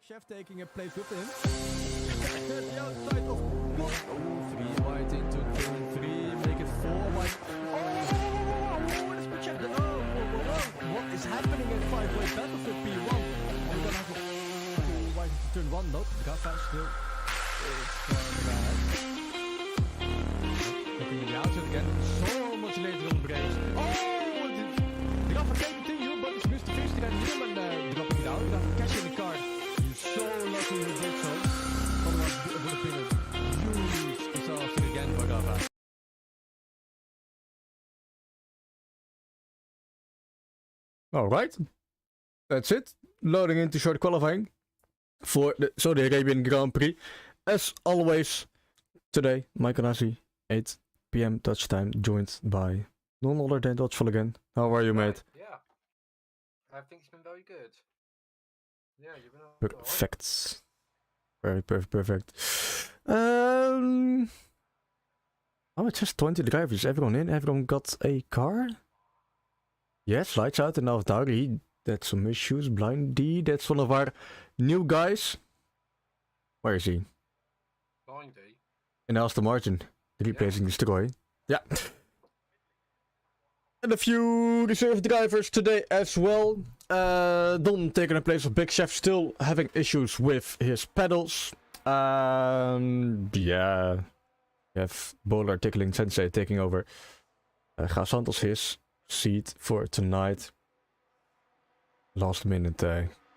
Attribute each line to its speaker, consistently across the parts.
Speaker 1: Chef taking a plate with him. The outside of 3 wide into 3, make it 4 wide. Oh, let's check the. What is happening in 5-way Battlefield P1? We're gonna have a 4 wide into turn 1. Nope, Gafa still. Looking the outside again. So much later on the brace. Oh, the Gafa can continue, but it's Mr. Fish and Newman dropping down. Gafa catching the car. So lucky you did so. Otherwise it would have been a huge disaster again for Gafa. Alright. That's it. Loading into short qualifying for the Saudi Arabian Grand Prix. As always, today, Mike Onasi, 8 PM Dutch time, joined by none other than Dutch Full again. How are you, mate?
Speaker 2: Yeah. Everything's been very good. Yeah, you've been
Speaker 1: perfect. Very perfect. Oh, it's just 20 drivers. Everyone in? Everyone got a car? Yes, lights out in AlphaTauri. That's some issues. Blind D, that's one of our new guys. Where is he?
Speaker 2: Blind D?
Speaker 1: In Aston Martin. Replacing Destroy. Yeah. And a few reserve drivers today as well. Don taking the place of Big Chef, still having issues with his pedals. Yeah. We have Bowler Tickling Sensei taking over. Santos his seat for tonight. Last minute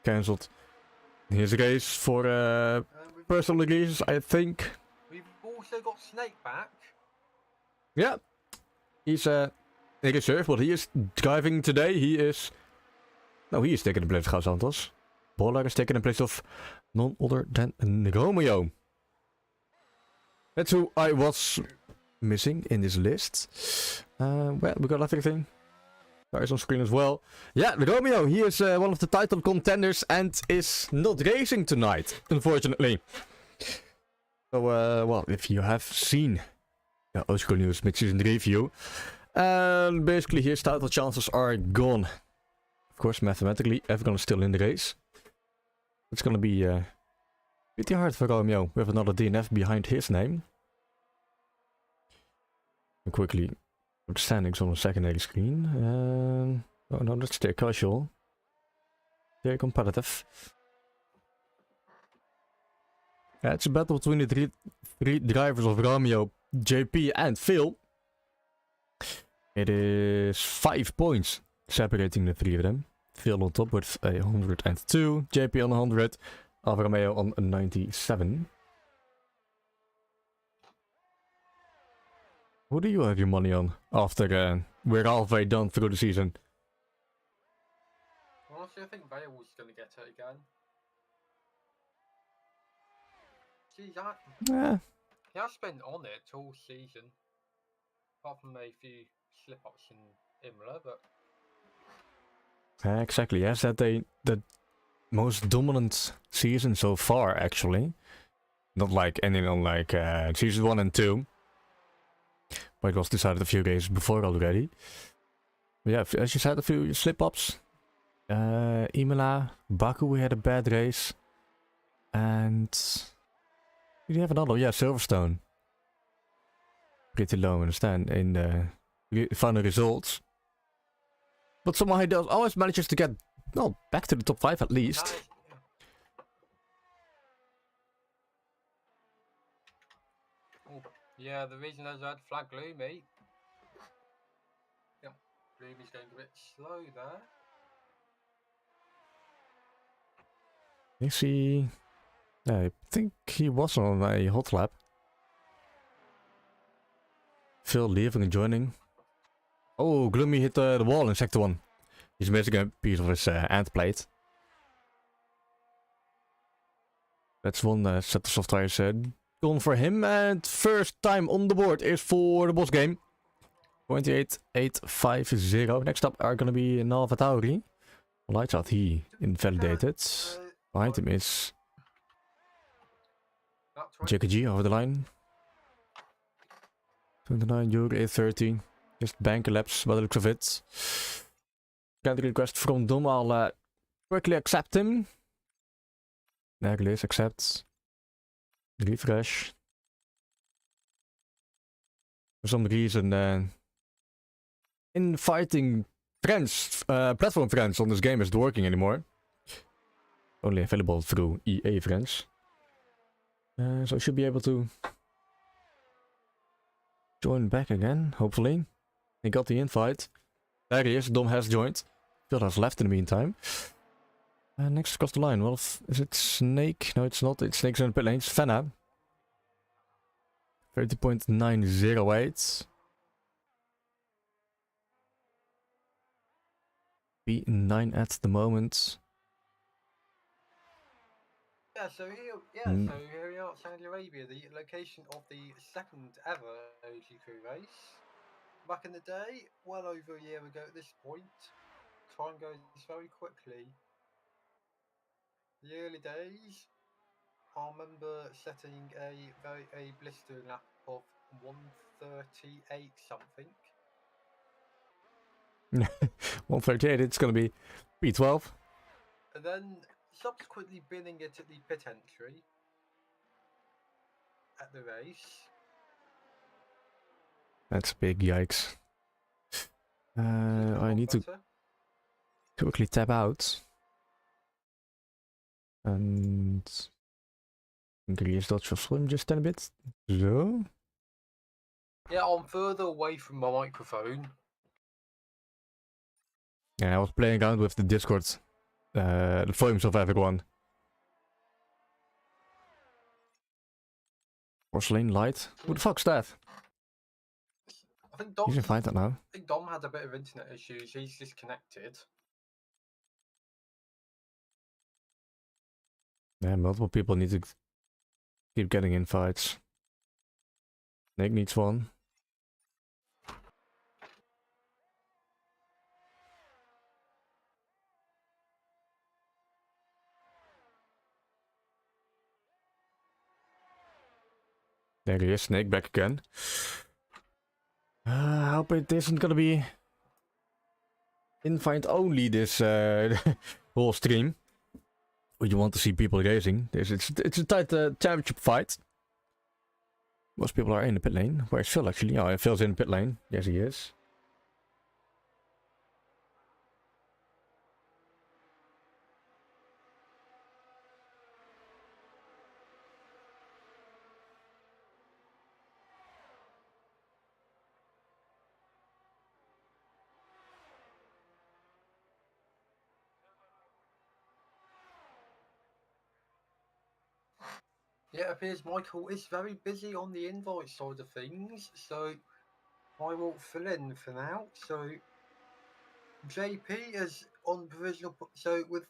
Speaker 1: cancelled his race for personal reasons, I think.
Speaker 2: We've also got Snake back.
Speaker 1: Yeah. He's in reserve, but he is driving today. He is taking the place of Santos. Bowler is taking the place of none other than Romeo. That's who I was missing in this list. Well, we got everything. There is on screen as well. Yeah, Romeo, he is one of the title contenders and is not racing tonight, unfortunately. So, well, if you have seen the OGKROE News mid-season review, basically his title chances are gone. Of course, mathematically, everyone is still in the race. It's gonna be pretty hard for Romeo with another DNF behind his name. And quickly, the standings on the secondary screen. Oh no, that's their casual. Very competitive. Yeah, it's a battle between the three drivers of Romeo, JP and Phil. It is 5 points separating the three of them. Phil on top with 102, JP on 100, Alfa Romeo on 97. Who do you have your money on after we're halfway done through the season?
Speaker 2: Honestly, I think Vale's going to get it again. See that?
Speaker 1: Yeah.
Speaker 2: He has been on it all season. Apart from a few slip-ups in Imola, but...
Speaker 1: Exactly, yes, that the most dominant season so far, actually. Not like ending on like season 1 and 2. But it was decided a few days before already. But yeah, as you said, a few slip-ups. Imola, Baku, we had a bad race. And... did you have another? Yeah, Silverstone. Pretty low in the stand in the final results. But somehow he always manages to get, well, back to the top 5 at least.
Speaker 2: Yeah, the reason there's red flag Gloomy. Yeah, Gloomy's going a bit slow there.
Speaker 1: Is he... I think he was on a hot lap. Phil leaving and joining. Oh, Gloomy hit the wall in sector 1. He's missing a piece of his end plate. That's one set of soft tires gone for him. And first time on the board is for the boss game. 28.850. Next up are going to be an AlphaTauri. Lights out, he invalidated. Behind him is JKG over the line. 29 euro, 830. Just bank laps by the looks of it. Can't request from Dom, I'll quickly accept him. Necklace, accept. Refresh. For some reason, inviting friends, platform friends on this game isn't working anymore. Only available through EA friends. So I should be able to join back again, hopefully. He got the invite. There he is, Dom has joined. Phil has left in the meantime. Next across the line, well, is it Snake? No, it's not. It's Snake's in the pit lanes. Fenna. 30.908. B9 at the moment.
Speaker 2: Yeah, so here we are at Saudi Arabia, the location of the second ever OGKROE race. Back in the day, well over a year ago at this point, time goes very quickly. The early days, I remember setting a blistering lap of 138 something.
Speaker 1: 138, it's gonna be B12.
Speaker 2: And then subsequently binning it at the pit entry at the race.
Speaker 1: That's big, yikes. I need to quickly tap out. And increase dat volume just a bit. So.
Speaker 2: Yeah, I'm further away from my microphone.
Speaker 1: Yeah, I was playing around with the Discord, the volumes of everyone. Porcelain light. Who the fuck's that?
Speaker 2: I think
Speaker 1: You
Speaker 2: Dom.
Speaker 1: can find that now.
Speaker 2: I think Dom had a bit of internet issues. He's disconnected.
Speaker 1: Yeah, multiple people need to keep getting invites. Nick needs one. There he is, Snake back again. I hope it isn't gonna be invite only this whole stream. Would you want to see people racing? It's a tight championship fight. Most people are in the pit lane. Where's Phil actually? Oh, Phil's in the pit lane. Yes, he is.
Speaker 2: Yeah, it appears Michael is very busy on the invite side of things, so I will fill in for now. So JP is on provisional. So with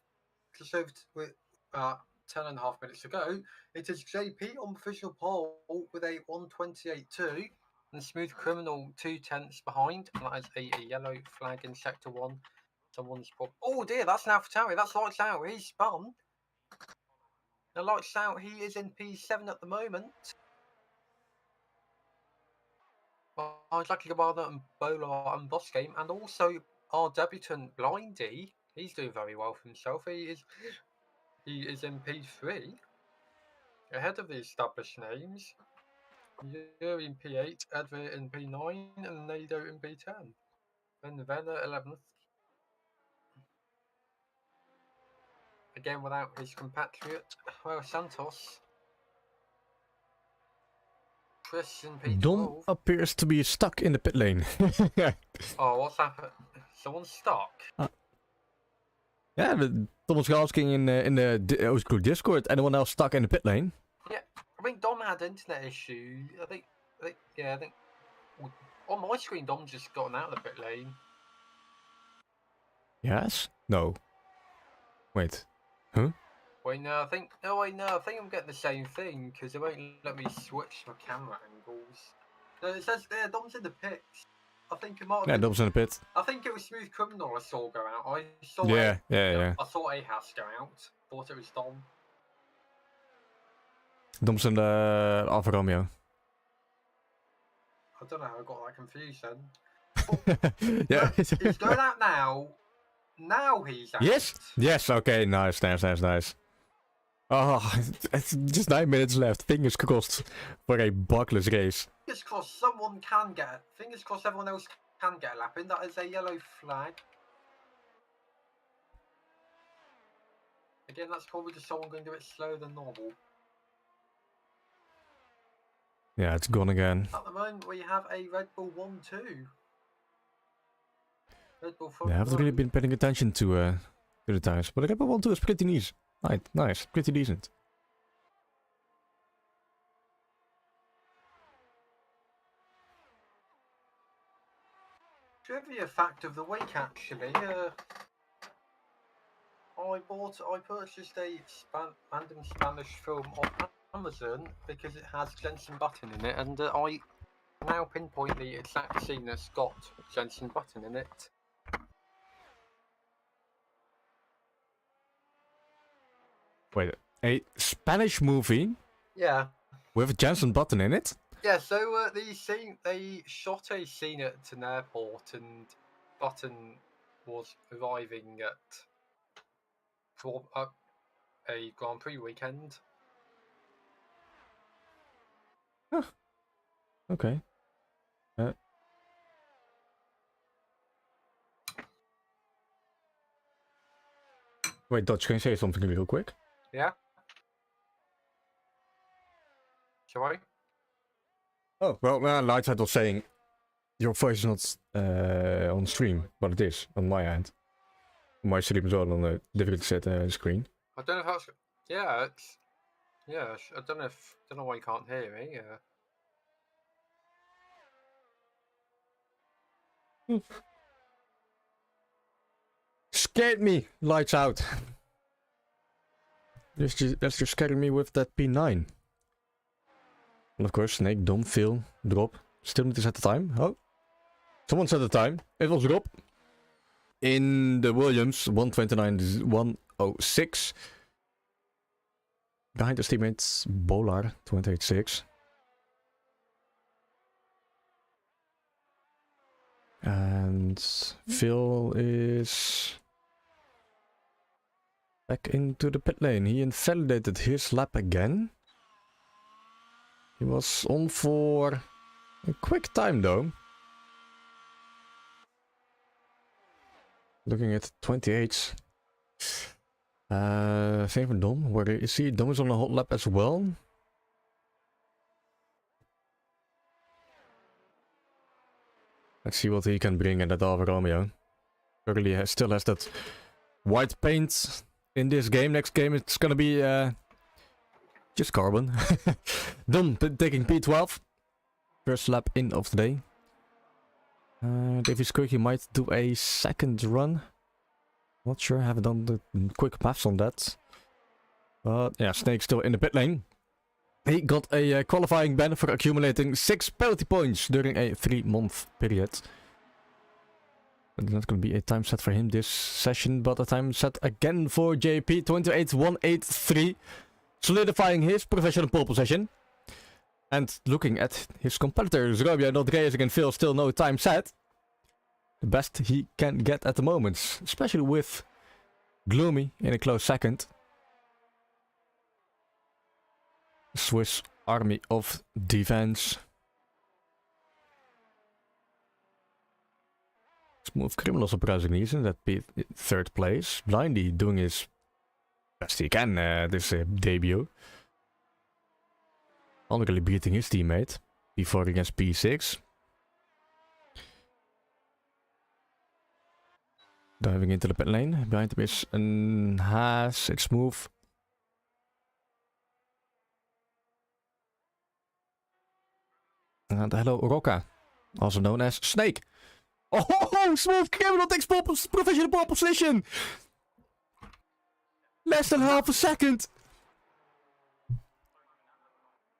Speaker 2: just over with 10.5 minutes to go, it is JP on provisional pole with a 128.2, and Smooth Criminal 2/10 behind, and that is a yellow flag in sector 1. Someone's put. Oh dear, that's an AlphaTauri. That's lights out. He's spun. Now lights out. He is in P7 at the moment. Jackie Gabbana and Bola and Boss Game, and also our debutant Blindy. He's doing very well for himself. He is in P3, ahead of the established names. Yuri in P8, Advert in P9, and Nado in P10. Then Venner 11th. Again without his compatriot, well, Santos. Chris in P12.
Speaker 1: Dom appears to be stuck in the pit lane.
Speaker 2: Oh, what's happened? Someone's stuck.
Speaker 1: Yeah, Dom was asking in the OGKROE Discord. Anyone else stuck in the pit lane?
Speaker 2: Yeah, I think Dom had internet issues. I think on my screen Dom just gotten out of the pit lane.
Speaker 1: Yes? No. Wait. Huh?
Speaker 2: Wait, no, I think I'm getting the same thing because it won't let me switch my camera angles. No, it says there Dom's in the pit. I think it might have
Speaker 1: Yeah,
Speaker 2: been,
Speaker 1: Dom's in the pit.
Speaker 2: I think it was Smooth Criminal I saw go out. I saw
Speaker 1: Yeah.
Speaker 2: I saw Ahas go out. Thought it was Dom.
Speaker 1: Dom's in the Alfa Romeo.
Speaker 2: I don't know how I got that confused then.
Speaker 1: Yeah.
Speaker 2: He's going out now. Now he's out.
Speaker 1: Yes? Yes, okay, nice. Oh, it's just 9 minutes left. Fingers crossed for a buckless race.
Speaker 2: Fingers crossed someone can get it. Fingers crossed everyone else can get a lap in. That is a yellow flag. Again, that's probably just someone going to do it slower than normal.
Speaker 1: Yeah, it's gone again.
Speaker 2: At the moment, we have a Red Bull 1-2. Red Bull front
Speaker 1: Yeah, I haven't really been paying attention to the tires, but the Red Bull 1-2 is pretty nice. Nice, pretty decent.
Speaker 2: Trivia fact of the week, actually. I purchased a random Spanish film on Amazon because it has Jensen Button in it, and I now pinpoint the exact scene that's got Jensen Button in it.
Speaker 1: Wait, a Spanish movie?
Speaker 2: Yeah.
Speaker 1: With Jensen Button in it?
Speaker 2: Yeah, so they shot a scene at an airport, and Button was arriving for a Grand Prix weekend.
Speaker 1: Huh. Okay. Wait, Dutch, can you say something real quick?
Speaker 2: Yeah? Shall I?
Speaker 1: Oh, well, Lightside was saying your voice is not on stream, but it is on my end. My stream is all on a difficult set screen.
Speaker 2: I don't know if that's... Yeah, it's... Yeah, I don't know why you can't hear me.
Speaker 1: Scared me! Lights out. That's just scaring me with that P9. And of course, Snake, Dom, Phil, Drop. Still need to set the time. Oh. Someone set the time. It was Drop. In the Williams, 1:29.106. Behind his teammates, Bolar, 28.6. And Phil is back into the pit lane. He invalidated his lap again. He was on for a quick time though. Looking at 28. Same for Dom. Where is he? Dom is on a hot lap as well. Let's see what he can bring in that Alfa Romeo. Currently still has that white paint in this game. Next game it's gonna be just carbon. Dom taking P12. First lap in of the day. Davies Quickie might do a second run. Not sure, haven't done the quick maths on that. But yeah, Snake still in the pit lane. He got a qualifying ban for accumulating 6 penalty points during a 3-month period. There's not going to be a time set for him this session, but a time set again for JP, 28.183, solidifying his professional pole position. And looking at his competitors, Robia, not Reyes and Phil, still no time set. The best he can get at the moment, especially with Gloomy in a close second. Swiss Army of Defense. Smooth Criminal surprisingly is in that third place. Blindy doing his best he can this debut. Only beating his teammate. P4 against P6. Diving into the pit lane. Behind him is an Haas. It's Smooth. And hello, Rocca. Also known as Snake. Oh, Smooth Criminal takes professional pole position. Less than half a second.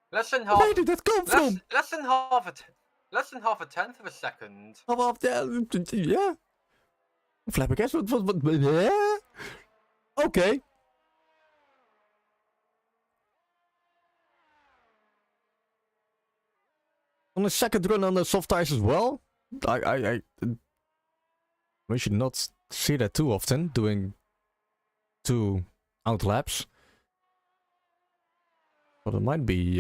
Speaker 2: Less than half.
Speaker 1: Where did that come from?
Speaker 2: Less than half a tenth of a second.
Speaker 1: Yeah. Flabbergasted. Yeah. Okay. On the second run on the soft tires as well. We should not see that too often, doing 2 out laps. Well, it might be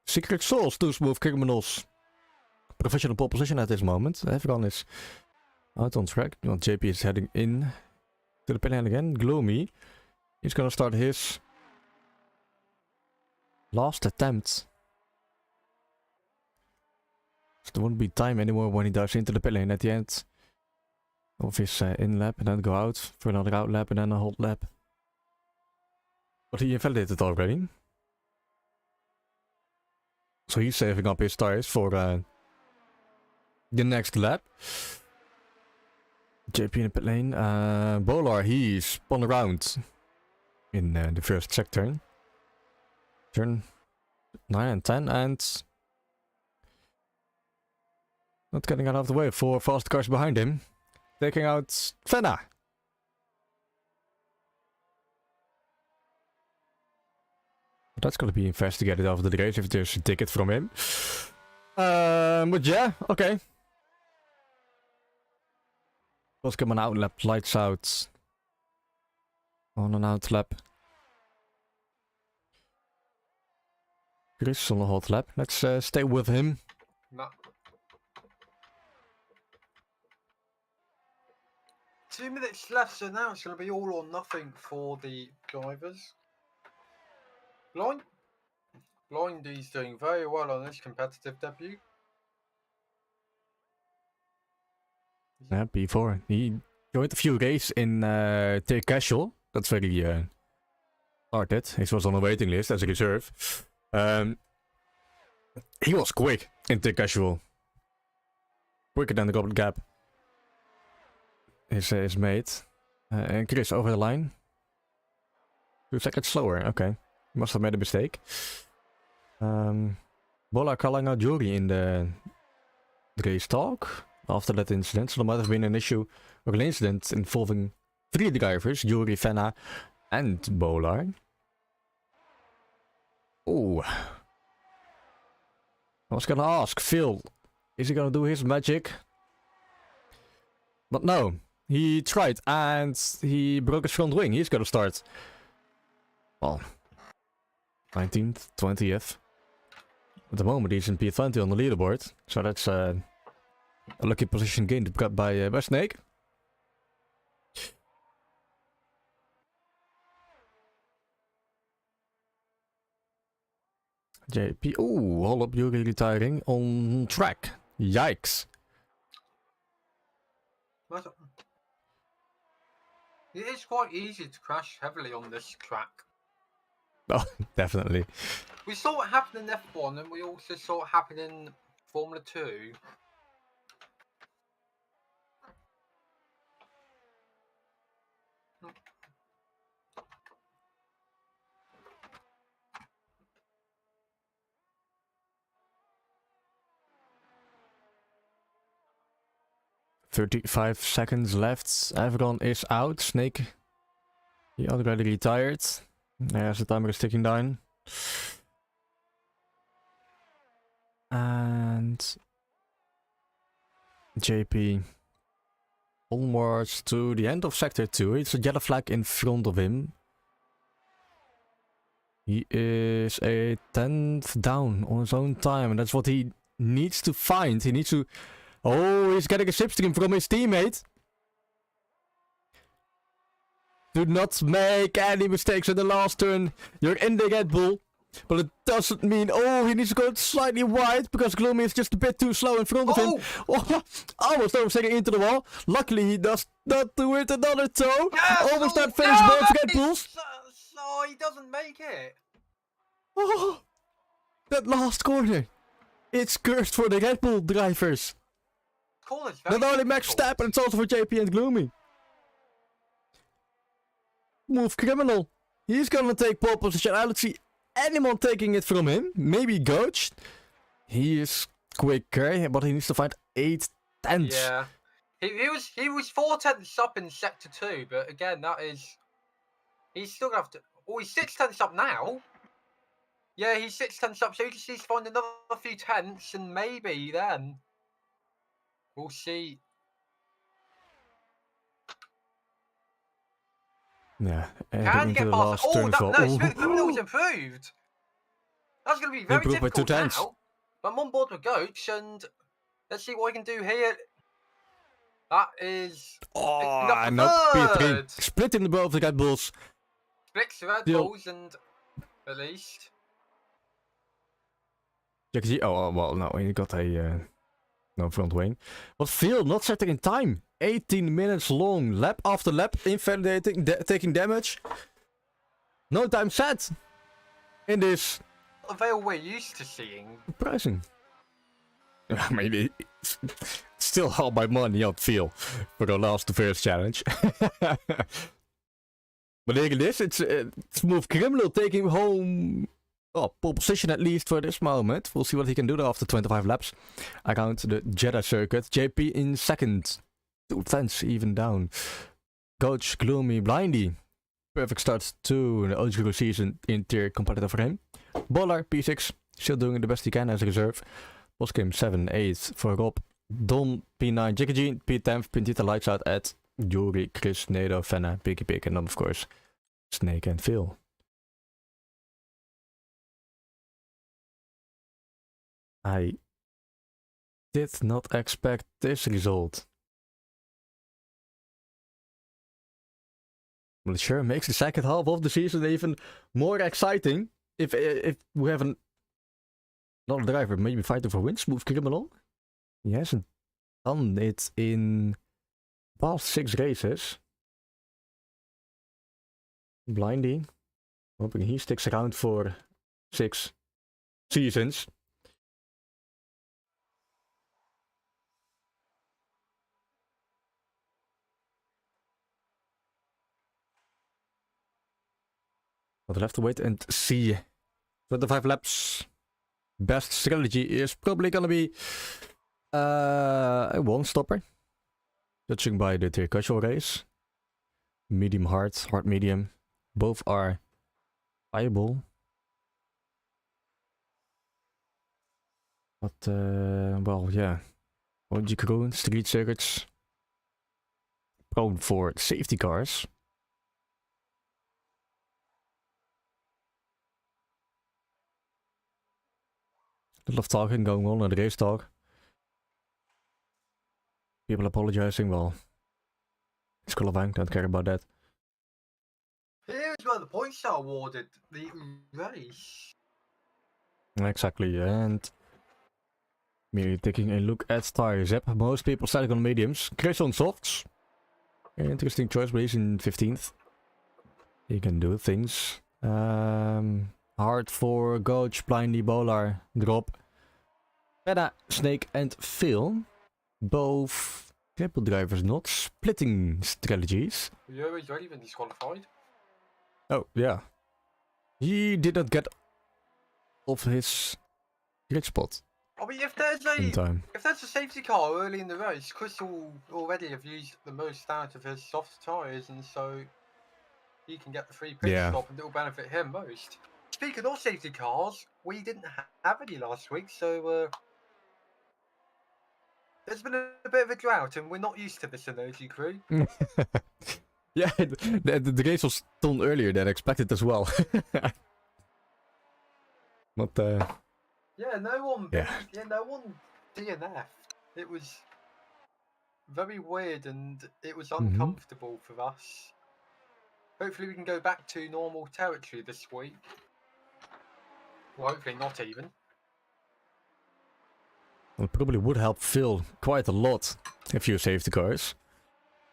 Speaker 1: secret sauce to smooth criminals. Professional pole position at this moment. Everyone is out on track. Well, JP is heading in to the pin lane again. Gloomy. He's gonna start his last attempt. So there won't be time anymore when he dives into the pit lane at the end of his in lap, and then go out for another out lap and then a hold lap. But he invalidated already. So he's saving up his tires for the next lap. JP in the pit lane. Bolar, he spun around in the first sector. Turn 9 and 10 and not getting out of the way for fast cars behind him. Taking out Fenna. That's gonna be investigated after the race if there's a ticket from him. But yeah, okay. Let's come on out lap, lights out. On an out lap. Chris on a hot lap. Let's stay with him.
Speaker 2: No. 2 minutes left, so now it's going to be all or nothing for the drivers. Blindy's doing very well on his competitive debut.
Speaker 1: Yeah, P4. He joined a few races in Take Casual. That's very started. He was on a waiting list as a reserve. He was quick in Take Casual. Quicker than the Goblet Gap. His mate. And Chris over the line. 2 seconds slower, okay. Must have made a mistake. Bola calling out Yuri in the race talk after that incident. So there might have been an issue or an incident involving 3 drivers, Yuri, Fenna, and Bolar. Oh. I was gonna ask Phil, is he gonna do his magic? But no, he tried and he broke his front wing. He's gonna start, well, 19th, 20th. At the moment he's in P20 on the leaderboard, so that's a lucky position gained by Snake. JP, ooh, hold up, Yuri retiring on track. Yikes.
Speaker 2: It is quite easy to crash heavily on this track.
Speaker 1: Oh, definitely.
Speaker 2: We saw what happened in F1 and we also saw what happened in Formula 2.
Speaker 1: "35 seconds left. Everyone is out. Snake, he already retired. As the timer is ticking down. And JP onwards to the end of sector 2. It's a yellow flag in front of him. He is a 10th down on his own time, and that's what he needs to find. He needs to... Oh, he's getting a slipstream from his teammate. Do not make any mistakes in the last turn. You're in the Red Bull. But it doesn't mean... Oh, he needs to go slightly wide because Gloomy is just a bit too slow in front of him. Oh, almost overtaking into the wall. Luckily, he does not do it another toe.
Speaker 2: Yes!
Speaker 1: Almost that finish both Red Bulls.
Speaker 2: So he doesn't make it.
Speaker 1: Oh, that last corner. It's cursed for the Red Bull drivers. Not only Max Verstappen, it's also for JP and Gloomy. Move criminal. He's gonna take pole position. I don't see anyone taking it from him. Maybe Goach. He is quicker, but he needs to find 8 tenths.
Speaker 2: Yeah. He was 4 tenths up in sector 2, but again, that is... He's still gonna have to... Oh, he's 6 tenths up now. Yeah, he's 6 tenths up, so he just needs to find another few tenths, and maybe then... We'll see.
Speaker 1: Yeah,
Speaker 2: Can he get past? Oh, that, no, Smooth Criminal was improved. That's going to be very
Speaker 1: Improve by 2
Speaker 2: difficult
Speaker 1: tenths.
Speaker 2: now. I'm on board with Goats, and let's see what I can do here. That is
Speaker 1: Oh,
Speaker 2: enough
Speaker 1: nope. P3.
Speaker 2: preferred.
Speaker 1: Splitting the both the Red Bulls.
Speaker 2: Splits the Red
Speaker 1: Still.
Speaker 2: Bulls, and at least.
Speaker 1: Jackie, oh, well, no, he got a no front wing. But Phil not setting in time. 18 minutes long, lap after lap, invalidating, taking damage. No time set in this.
Speaker 2: A veil we're used to seeing.
Speaker 1: Surprising. I mean, it's still all my money on Phil for the last first challenge. But look at this, it's Smooth Criminal taking home pole position at least for this moment. We'll see what he can do after 25 laps around the Jeddah circuit. JP in second. 2 tenths even down. Coach Gloomy Blindy. Perfect start to the OGKROE season in tier competitive for him. Boller P6. Still doing the best he can as a reserve. Boskim 7, 8 for Rob. Don P9, Jiggy P10, Pintita lights out at Yuri, Chris, Nado, Fenna, Piggy Pig, and then of course Snake and Phil. I did not expect this result. Well, it sure makes the second half of the season even more exciting. If we have another driver maybe fighting for wins, Smooth Criminal. He hasn't done it in past 6 races. Blindy, hoping he sticks around for 6 seasons. But we'll have to wait and see. 25 laps. Best strategy is probably gonna be a one-stopper. Judging by the tier casual race. Medium hard, hard medium. Both are viable. But, well, yeah. OGKROE, street circuits. Prone for safety cars. A lot of talking going on in the race talk. People apologizing, well, it's qualifying, don't care about that.
Speaker 2: Here is where the points are awarded. The race.
Speaker 1: Exactly, and merely taking a look at tires. Yep, most people starting on mediums. Chris on softs. Interesting choice, but he's in 15th. He can do things. Hard for Goach, Blindy, Bolar, Drop. Fenna, Snake and Phil. Both triple drivers not splitting strategies.
Speaker 2: Yuri's already been disqualified.
Speaker 1: Oh, yeah. He did not get off his grid spot
Speaker 2: I mean,
Speaker 1: in time.
Speaker 2: if there's a safety car early in the race, Chris will already have used the most out of his soft tyres, and so he can get the free pit stop, and it will benefit him most. Speaking of safety cars, we didn't have any last week, so there's been a bit of a drought, and we're not used to this in OGKROE.
Speaker 1: Yeah, the race was done earlier than expected as well. But
Speaker 2: yeah, no one.
Speaker 1: Yeah.
Speaker 2: No one DNF'd. It was very weird, and it was uncomfortable for us. Hopefully, we can go back to normal territory this week. Well, hopefully not even.
Speaker 1: it probably would help Phil quite a lot. A few safety cars.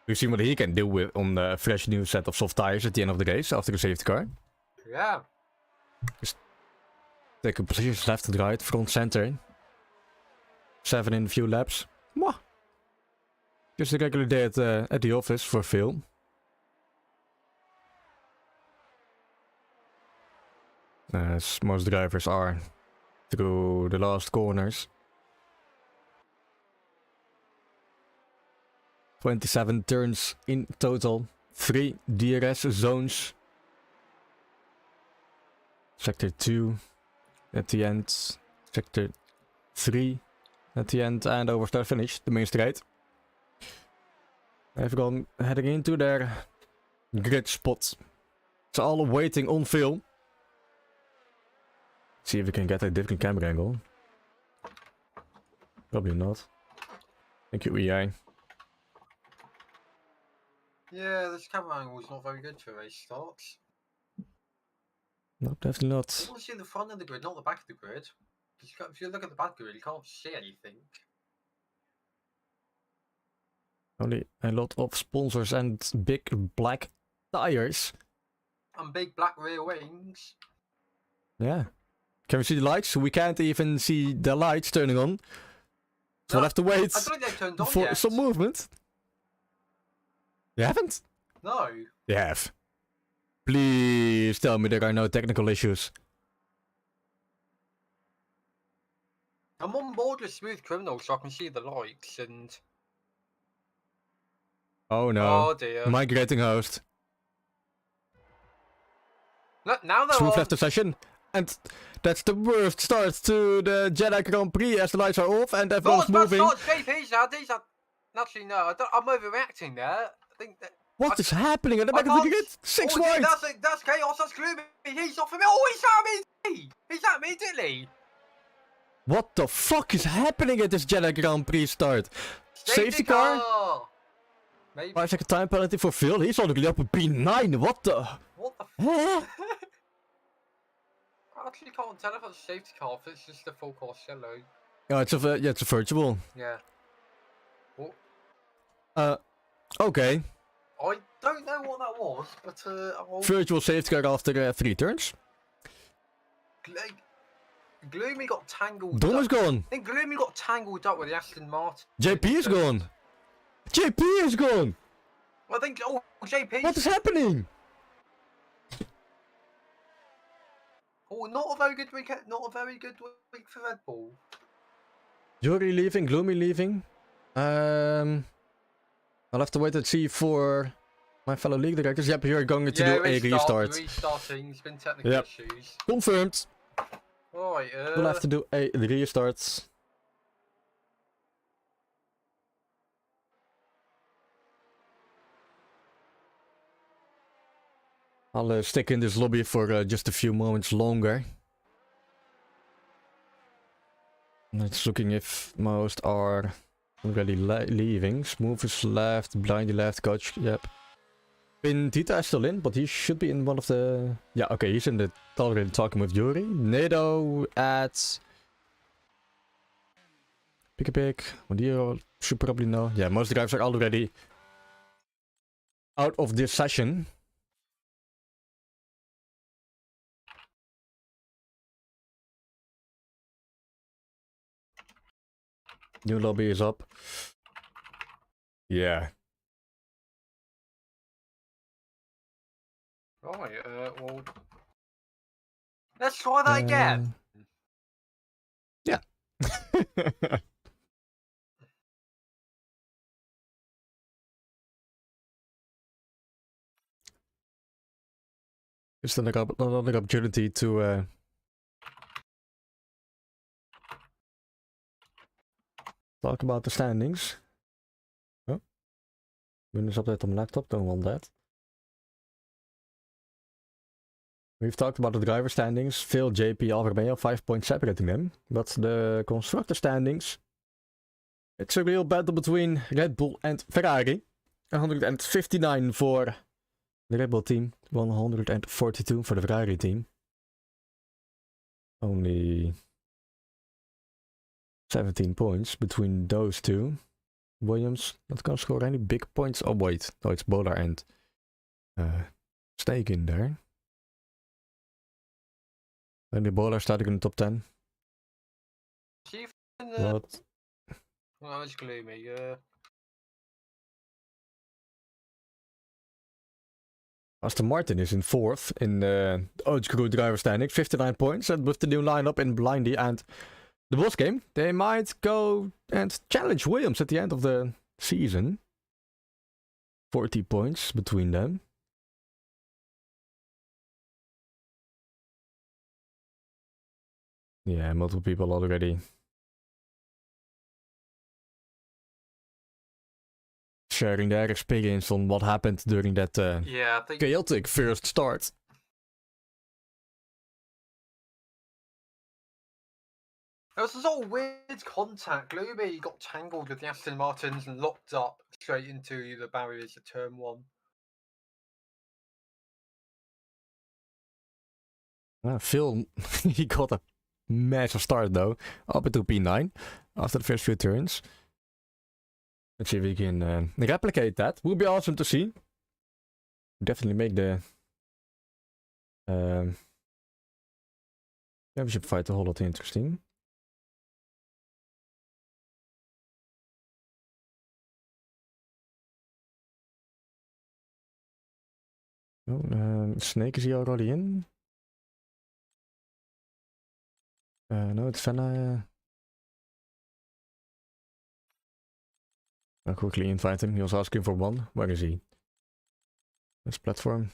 Speaker 1: We've seen what he can do with on the fresh new set of soft tires at the end of the race after the safety car.
Speaker 2: Yeah.
Speaker 1: Take a position left and right, front center. 7 in a few laps. Mwah. Just a regular day at the office for Phil. As most drivers are through the last corners. 27 turns in total. 3 DRS zones. Sector 2 at the end. Sector 3 at the end. And over start finish, the main straight. Everyone heading into their grid spot. It's all waiting on Phil. See if we can get a different camera angle. Probably not. Thank you, EA.
Speaker 2: Yeah, this camera angle is not very good for race starts.
Speaker 1: No, definitely
Speaker 2: You
Speaker 1: not.
Speaker 2: want to see the front of the grid, not the back of the grid. If you look at the back grid, you can't see anything.
Speaker 1: Only a lot of sponsors and big black tires.
Speaker 2: And big black rear wings.
Speaker 1: Yeah. Can we see the lights? We can't even see the lights turning on. So we'll have to wait
Speaker 2: I don't think they've turned on
Speaker 1: for
Speaker 2: yet.
Speaker 1: some movement. You haven't?
Speaker 2: No.
Speaker 1: You have. Please tell me there are no technical issues.
Speaker 2: I'm on board with Smooth Criminal so I can see the lights and...
Speaker 1: Oh no.
Speaker 2: Oh dear.
Speaker 1: Migrating host.
Speaker 2: Look, now they're
Speaker 1: Smooth
Speaker 2: on.
Speaker 1: left the session. And that's the worst start to the Jedi Grand Prix as the lights are off and everyone's moving.
Speaker 2: JP's now, these are... Actually, no, I'm overreacting there. I think that...
Speaker 1: What is happening at the back of the grid? 6
Speaker 2: oh,
Speaker 1: wide!
Speaker 2: That's chaos, that's gloomy. He's off of me. Oh, he's at me! He's at me, didn't he?
Speaker 1: What the fuck is happening at this Jedi Grand Prix start? Safety car?
Speaker 2: Maybe.
Speaker 1: 5-second time penalty for Phil. He's already up at P9. What the?
Speaker 2: What the
Speaker 1: Huh?
Speaker 2: I actually can't tell if it's a safety car, if it's just a full course yellow.
Speaker 1: Oh, it's a virtual.
Speaker 2: Yeah. Oh.
Speaker 1: Okay.
Speaker 2: I don't know what that was, but I'll...
Speaker 1: Virtual safety car after 3 turns.
Speaker 2: Gloomy got tangled
Speaker 1: Don
Speaker 2: up.
Speaker 1: is gone.
Speaker 2: I think Gloomy got tangled up with the Aston Martin.
Speaker 1: JP is gone. JP is gone.
Speaker 2: I think... Oh, JP.
Speaker 1: What is happening?
Speaker 2: Oh, not a very good weekend. Not a very good week for Red Bull.
Speaker 1: Yuri leaving, Gloomy leaving. I'll have to wait and see for my fellow league directors. Yep, you're going to do a restart.
Speaker 2: Restarting. It's been technical issues.
Speaker 1: Confirmed.
Speaker 2: Right.
Speaker 1: We'll have to do a restart. I'll stick in this lobby for just a few moments longer. It's looking if most are already leaving. Smooth is left, Blindy left, Coach, yep. Pin Tita is still in, but he should be in one of the... Yeah, okay, he's in the already talking with Yuri. Nado at... Pick a pick. Mondiro should probably know. Yeah, most drivers are already out of this session. New lobby is up. Yeah.
Speaker 2: Right, well... Let's try that again!
Speaker 1: Yeah. It's another opportunity to... talk about the standings. Oh. Windows update on my laptop, don't want that. We've talked about the driver standings. Phil, JP, Alfa Romeo, 5 points separating them. But the constructor standings... It's a real battle between Red Bull and Ferrari. 159 for the Red Bull team. 142 for the Ferrari team. Only 17 points between those two. Williams not gonna score any big points. Oh wait, no, it's Bola and Snake in there. And the Bola starting in the top 10. What?
Speaker 2: Well, it's gloomy,
Speaker 1: Aston Martin is in 4th in the OGKROE driver standing, 59 points, and with the new lineup in Blindy and the boss game, they might go and challenge Williams at the end of the season. 40 points between them. Yeah, multiple people already sharing their experience on what happened during that
Speaker 2: yeah, I think...
Speaker 1: chaotic first start.
Speaker 2: There was a sort of weird contact. Luby got tangled with the Aston Martins and locked up straight into the barriers of turn 1.
Speaker 1: Phil, he got a massive start though, up into P9 after the first few turns. Let's see if we can replicate that. Would be awesome to see. Definitely make the championship fight a whole lot interesting. Oh, Snake, is he already in? No, it's Senna. I'll quickly invite him. He was asking for one. Where is he? This platform.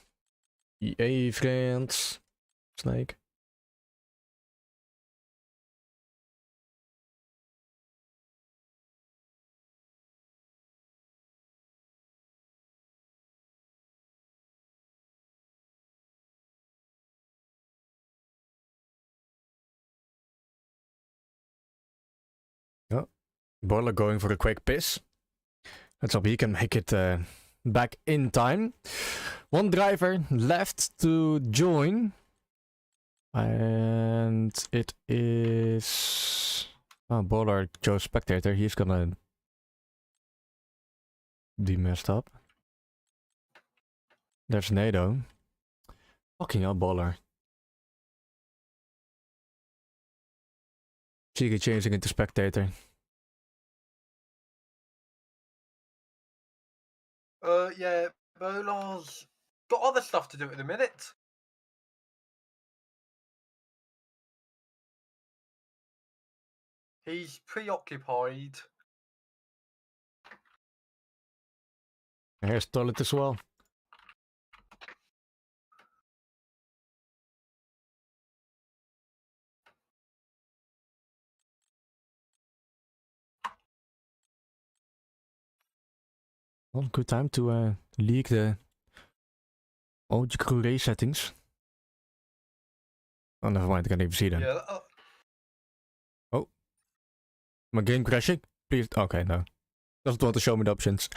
Speaker 1: EA friends. Snake. Oh, Boiler going for a quick piss. Let's hope he can make it back in time. One driver left to join. And it is... Oh, Boiler chose spectator. He's gonna be messed up. There's Nado. Fucking hell, Boiler. Cheeky changing into spectator.
Speaker 2: Yeah, Bolar's got other stuff to do at the minute. He's preoccupied.
Speaker 1: Here's toilet as well. Well, good time to leak the OGKROE settings. Oh, never mind, I can't even see them.
Speaker 2: Yeah.
Speaker 1: Oh. My game crashing? Please. Okay, no. Doesn't want to show me the options.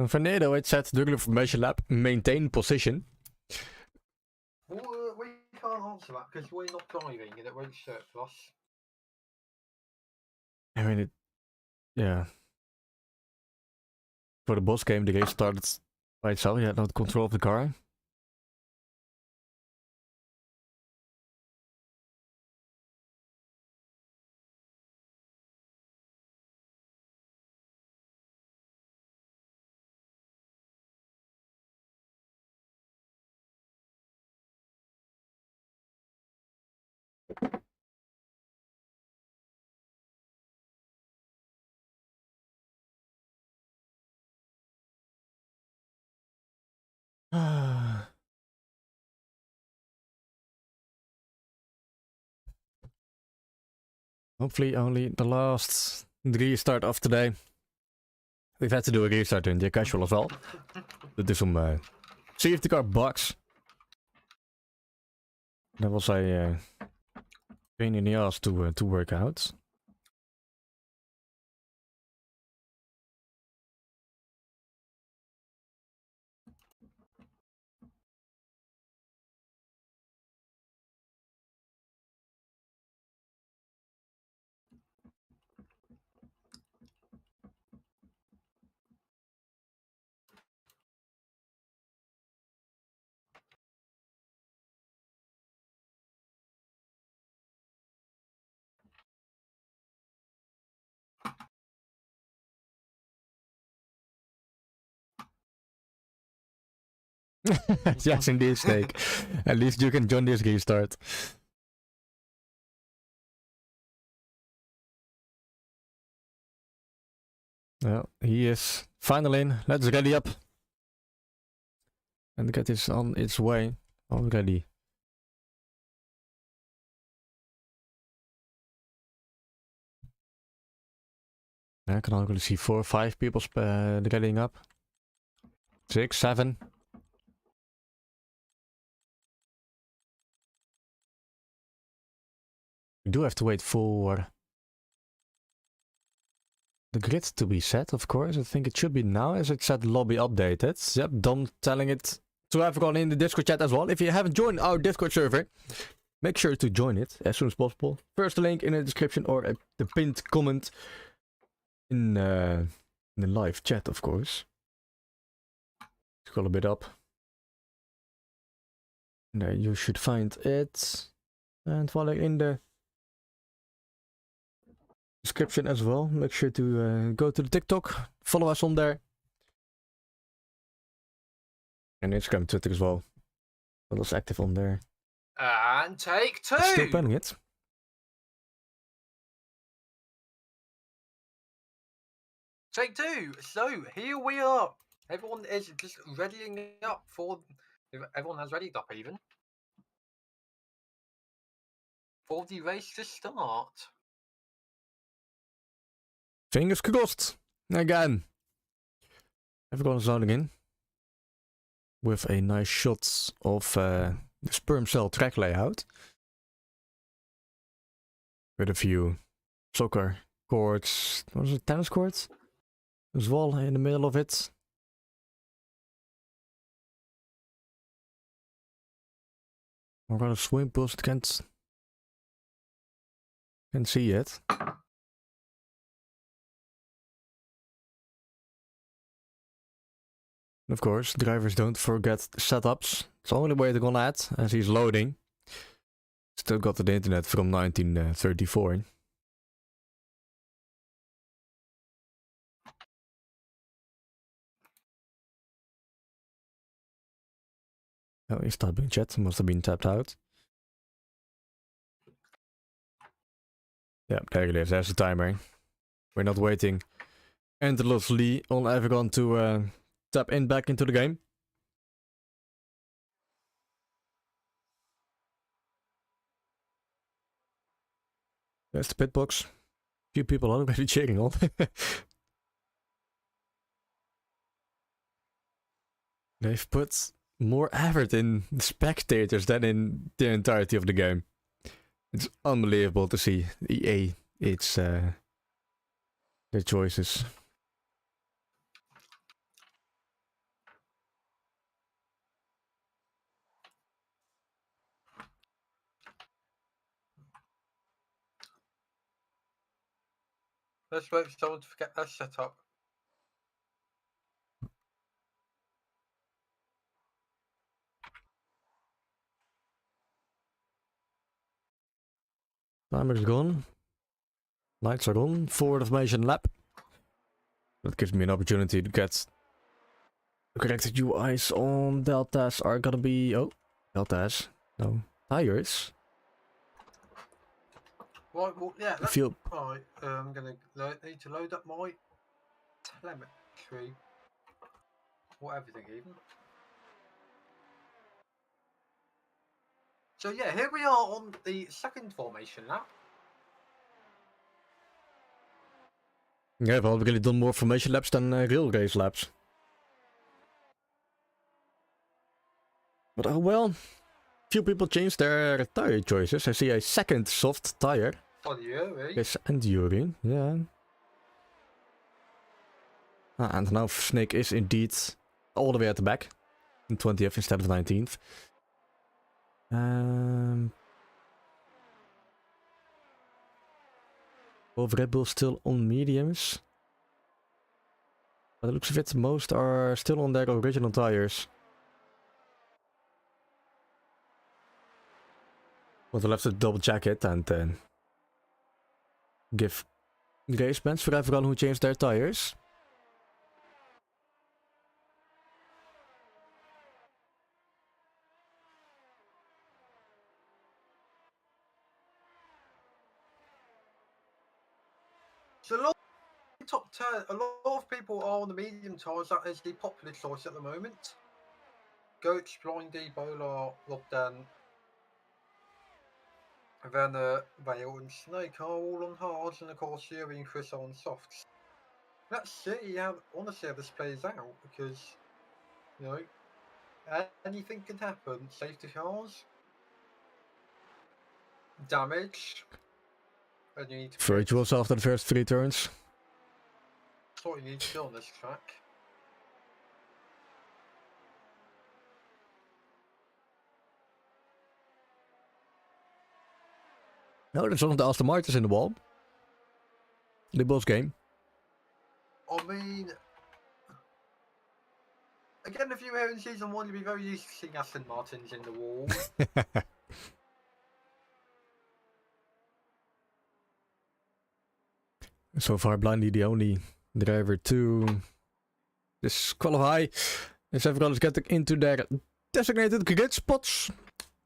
Speaker 1: Fernando, it said during the formation lap, maintain position.
Speaker 2: Well, we can't answer that because we're not driving and it won't surplus.
Speaker 1: I mean, yeah. For the boss game, the race started by itself. You had no control of the car. Hopefully only the last restart of today. We've had to do a restart in the casual as well. To do some safety car bugs. That was a pain in the ass to work out. Yes, indeed, Snake. At least you can join this restart. Well, he is final in. Let's ready up. And get this on its way already. I can only see 4 or 5 people getting up. 6, 7. We do have to wait for the grid to be set, of course. I think it should be now, as it said lobby updated. Yep, Dom telling it to everyone in the Discord chat as well. If you haven't joined our Discord server, make sure to join it as soon as possible. First link in the description or at the pinned comment in the live chat, of course. Scroll a bit up. There you should find it. And follow in the description as well. Make sure to go to the TikTok, follow us on there. And Instagram, Twitter as well. That was active on there.
Speaker 2: And take 2.
Speaker 1: Still planning it.
Speaker 2: Take 2. So here we are. Everyone is just readying up for. Everyone has readied up even for the race to start.
Speaker 1: Fingers crossed. Again. Everyone zoning in. With a nice shot of the sperm cell track layout. With a few soccer courts. What was it? Tennis courts? As well in the middle of it. We're gonna swim pools. Can't see it. Of course, drivers don't forget setups. It's only waiting on that as he's loading. Still got the internet from 1934. Oh, he's typing chat. Must have been tapped out. Yeah, there it is. There's the timer. We're not waiting endlessly on everyone to tap in back into the game. There's the pit box. Few people already cheering on. They've put more effort in the spectators than in the entirety of the game. It's unbelievable to see EA. It's their choices.
Speaker 2: Let's wait for someone to get that set up.
Speaker 1: Timer's gone. Lights are on. Forward information lap. That gives me an opportunity to get the corrected UIs on deltas are gonna be... Oh, deltas. No. Tires.
Speaker 2: Right, well, yeah.
Speaker 1: Feel...
Speaker 2: Right, I'm gonna need to load up my telemetry. Or everything even. So yeah, here we are on the second formation lap.
Speaker 1: Yeah, we've already done more formation laps than real race laps. But oh well. Few people changed their tire choices. I see a second soft tire.
Speaker 2: For the Yuri.
Speaker 1: Yes, and Yuri, yeah. And now Snake is indeed all the way at the back. In 20th instead of 19th. Both Red Bull still on mediums. But it looks of it, most are still on their original tires. But I'll have to double check it and give race bans for everyone who changed their tires.
Speaker 2: So top 10, a lot of people are on the medium tires. That is the popular choice at the moment. Goats, Blindy, Bolar, Lobdan, then Vale and Snake are all on hards, and of course Yuri and Chris are on softs. let's see how honestly how this plays out, because you know anything can happen. Safety cars, damage, and you need to
Speaker 1: Virtuals after the first 3 turns.
Speaker 2: That's what you need to do on this track.
Speaker 1: No, there's one of the Aston Martins in the wall. The boss game.
Speaker 2: I mean, again, if you were in season 1, you'd be very used to seeing Aston Martins in the wall.
Speaker 1: So far, Blindy the only driver to disqualify. As everyone is getting into their designated grid spots.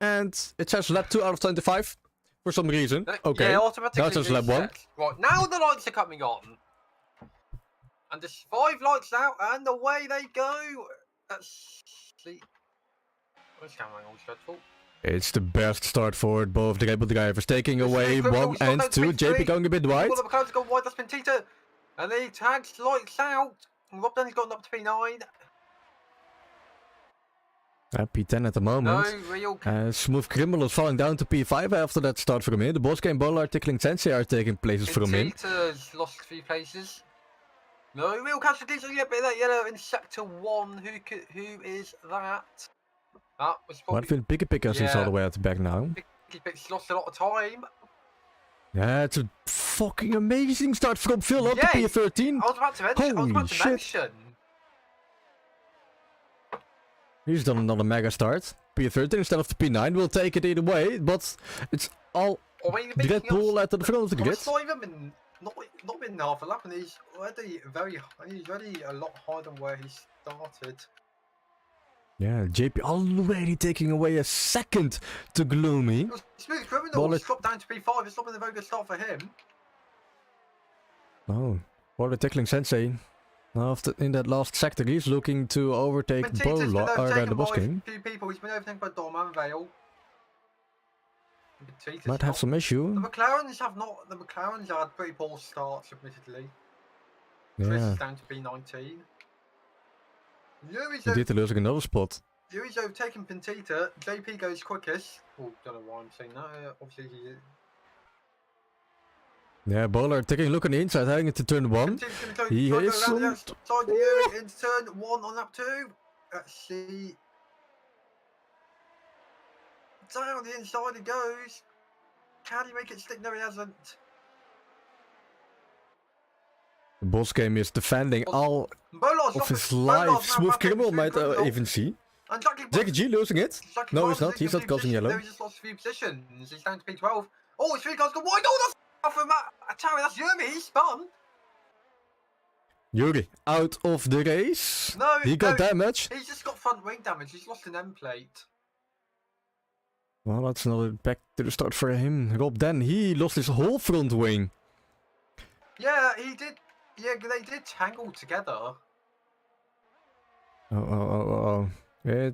Speaker 1: And it says lap 2 out of 25. For some reason. Okay.
Speaker 2: Yeah, automatically.
Speaker 1: That says lap 1.
Speaker 2: Right, now the lights are coming on. And there's 5 lights out, and away they go. Let's see. Where's camera all dreadful?
Speaker 1: It's the best start for both the Red Bull drivers, taking away 1 and 2. JP going a bit wide.
Speaker 2: The McLaren's gone wide, that's Pentita. And he tags lights out. And Rob Denny's gone up to P9.
Speaker 1: P10 at the moment.
Speaker 2: No real.
Speaker 1: Smooth Criminal is falling down to P5 after that start from him. The boss game Bollard, Tickling Sensei are taking places from him.
Speaker 2: Pentita's lost 3 places. No real casualties. So yeah, bit of that yellow in sector 1. Who is that? That was probably.
Speaker 1: What Picky Pick is all the way at the back now.
Speaker 2: Picky Pick's lost a lot of time.
Speaker 1: Yeah, it's a fucking amazing start from Phil up to P13.
Speaker 2: I was about to mention.
Speaker 1: He's done another mega start. P13 instead of the P9. We'll take it either way, but it's all Red Bull at the front of the grid.
Speaker 2: Not been half a lap, and he's already a lot higher than where he started.
Speaker 1: Yeah, JP already taking away a second to Gloomy.
Speaker 2: Smooth Criminal dropped down to P5. It's not been a very good start for him.
Speaker 1: Oh, or the Tickling Sensei. After in that last sector, he's looking to overtake the boss king.
Speaker 2: People. He's been overtaken by Dom and Vale.
Speaker 1: Might have some issue.
Speaker 2: The McLarens have not. The McLarens had pretty poor starts, admittedly.
Speaker 1: Yeah.
Speaker 2: Chris is down to B19.
Speaker 1: He did losing another spot.
Speaker 2: Yuri's overtaken Pentita. JP goes quickest. Oh, don't know why I'm saying that. Obviously he.
Speaker 1: Yeah, Bollard taking a look on the inside, heading into turn 1. He is
Speaker 2: into turn 1 on lap 2. Let's see. Down the inside he goes. Can he make it stick? No, he hasn't.
Speaker 1: The boss game is defending all of his life. Smooth Criminal might even see. Jackie G losing it. No, he's not. He's not causing yellow.
Speaker 2: No, he just lost a few positions. He's down to P12. Oh, his 3 cars go wide. Oh, that's off of Atari. That's Yuri. He spun.
Speaker 1: Yuri out of the race.
Speaker 2: No,
Speaker 1: he got damage.
Speaker 2: He's just got front wing damage. He's lost an end plate.
Speaker 1: Well, that's another back to the start for him. Rob Den, he lost his whole front wing.
Speaker 2: Yeah, he did. Yeah, they did tangle together.
Speaker 1: Oh.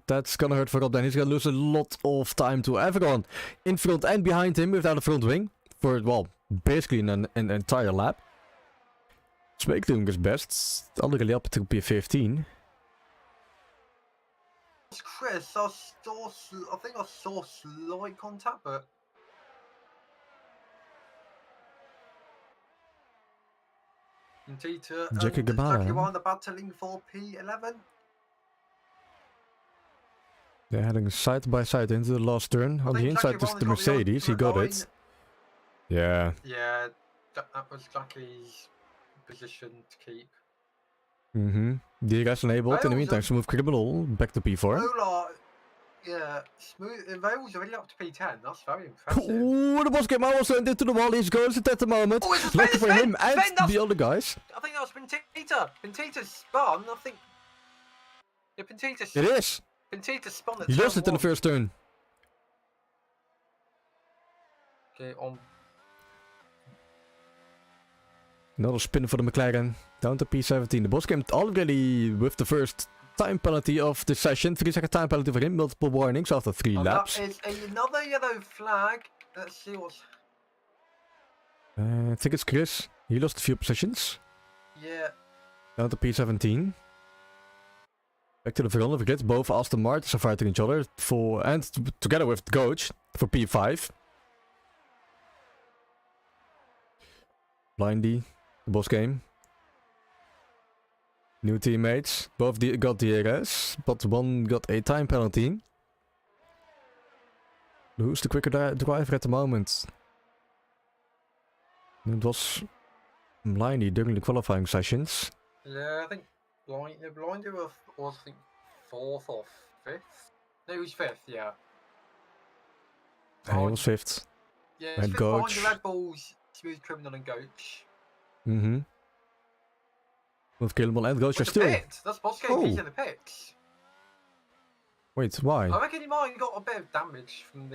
Speaker 1: That's gonna hurt for Rob Den. He's gonna lose a lot of time to everyone in front and behind him without a front wing. For, well, basically an entire lap. Smake doing his best. Already up to P15.
Speaker 2: Chris, I think I saw slight contact, but Tita and
Speaker 1: Jackie Gabara
Speaker 2: are battling for P11.
Speaker 1: They're heading side by side into the last turn. On the inside is the Mercedes. He got it. Yeah.
Speaker 2: Yeah, that was Jackie's position to keep.
Speaker 1: The rest enabled. In the meantime, Smooth Criminal back to P4.
Speaker 2: Yeah, Smooth. Rails already up to P10. That's very impressive.
Speaker 1: Oh, the boss game almost went into the wall. He's goes at the moment.
Speaker 2: Oh,
Speaker 1: lucky for him and the other guys.
Speaker 2: I think that was Pentita. Pentita spun. I think. Yeah, Pentita.
Speaker 1: It is.
Speaker 2: Pentita spun at
Speaker 1: He lost it in the first turn.
Speaker 2: Okay, on.
Speaker 1: Another spin for the McLaren. Down to P17. The boss came already with the first time penalty of the session. 3-second time penalty for him. Multiple warnings after 3 laps.
Speaker 2: That is another yellow flag. Let's see what's...
Speaker 1: I think it's Chris. He lost a few positions.
Speaker 2: Yeah.
Speaker 1: Down to P17. Back to the front of the grid. Both Aston Martins are fighting each other together with Coach for P5. Blindy, the boss game. New teammates. Both got DRS, but one got a time penalty. Who's the quicker driver at the moment? It was Blindy during the qualifying sessions.
Speaker 2: Yeah, I think Blindy was I think 4th or 5th. No, he was 5th. Yeah.
Speaker 1: He was 5th.
Speaker 2: Yeah,
Speaker 1: Red
Speaker 2: it's behind
Speaker 1: Coach.
Speaker 2: the Red Bulls, Smooth Criminal and Coach.
Speaker 1: Mm-hmm. With Killable and Ghost are
Speaker 2: With the
Speaker 1: still.
Speaker 2: pit. That's boss game. He's
Speaker 1: Oh.
Speaker 2: in the pits.
Speaker 1: Wait, why?
Speaker 2: I reckon he might have got a bit of damage from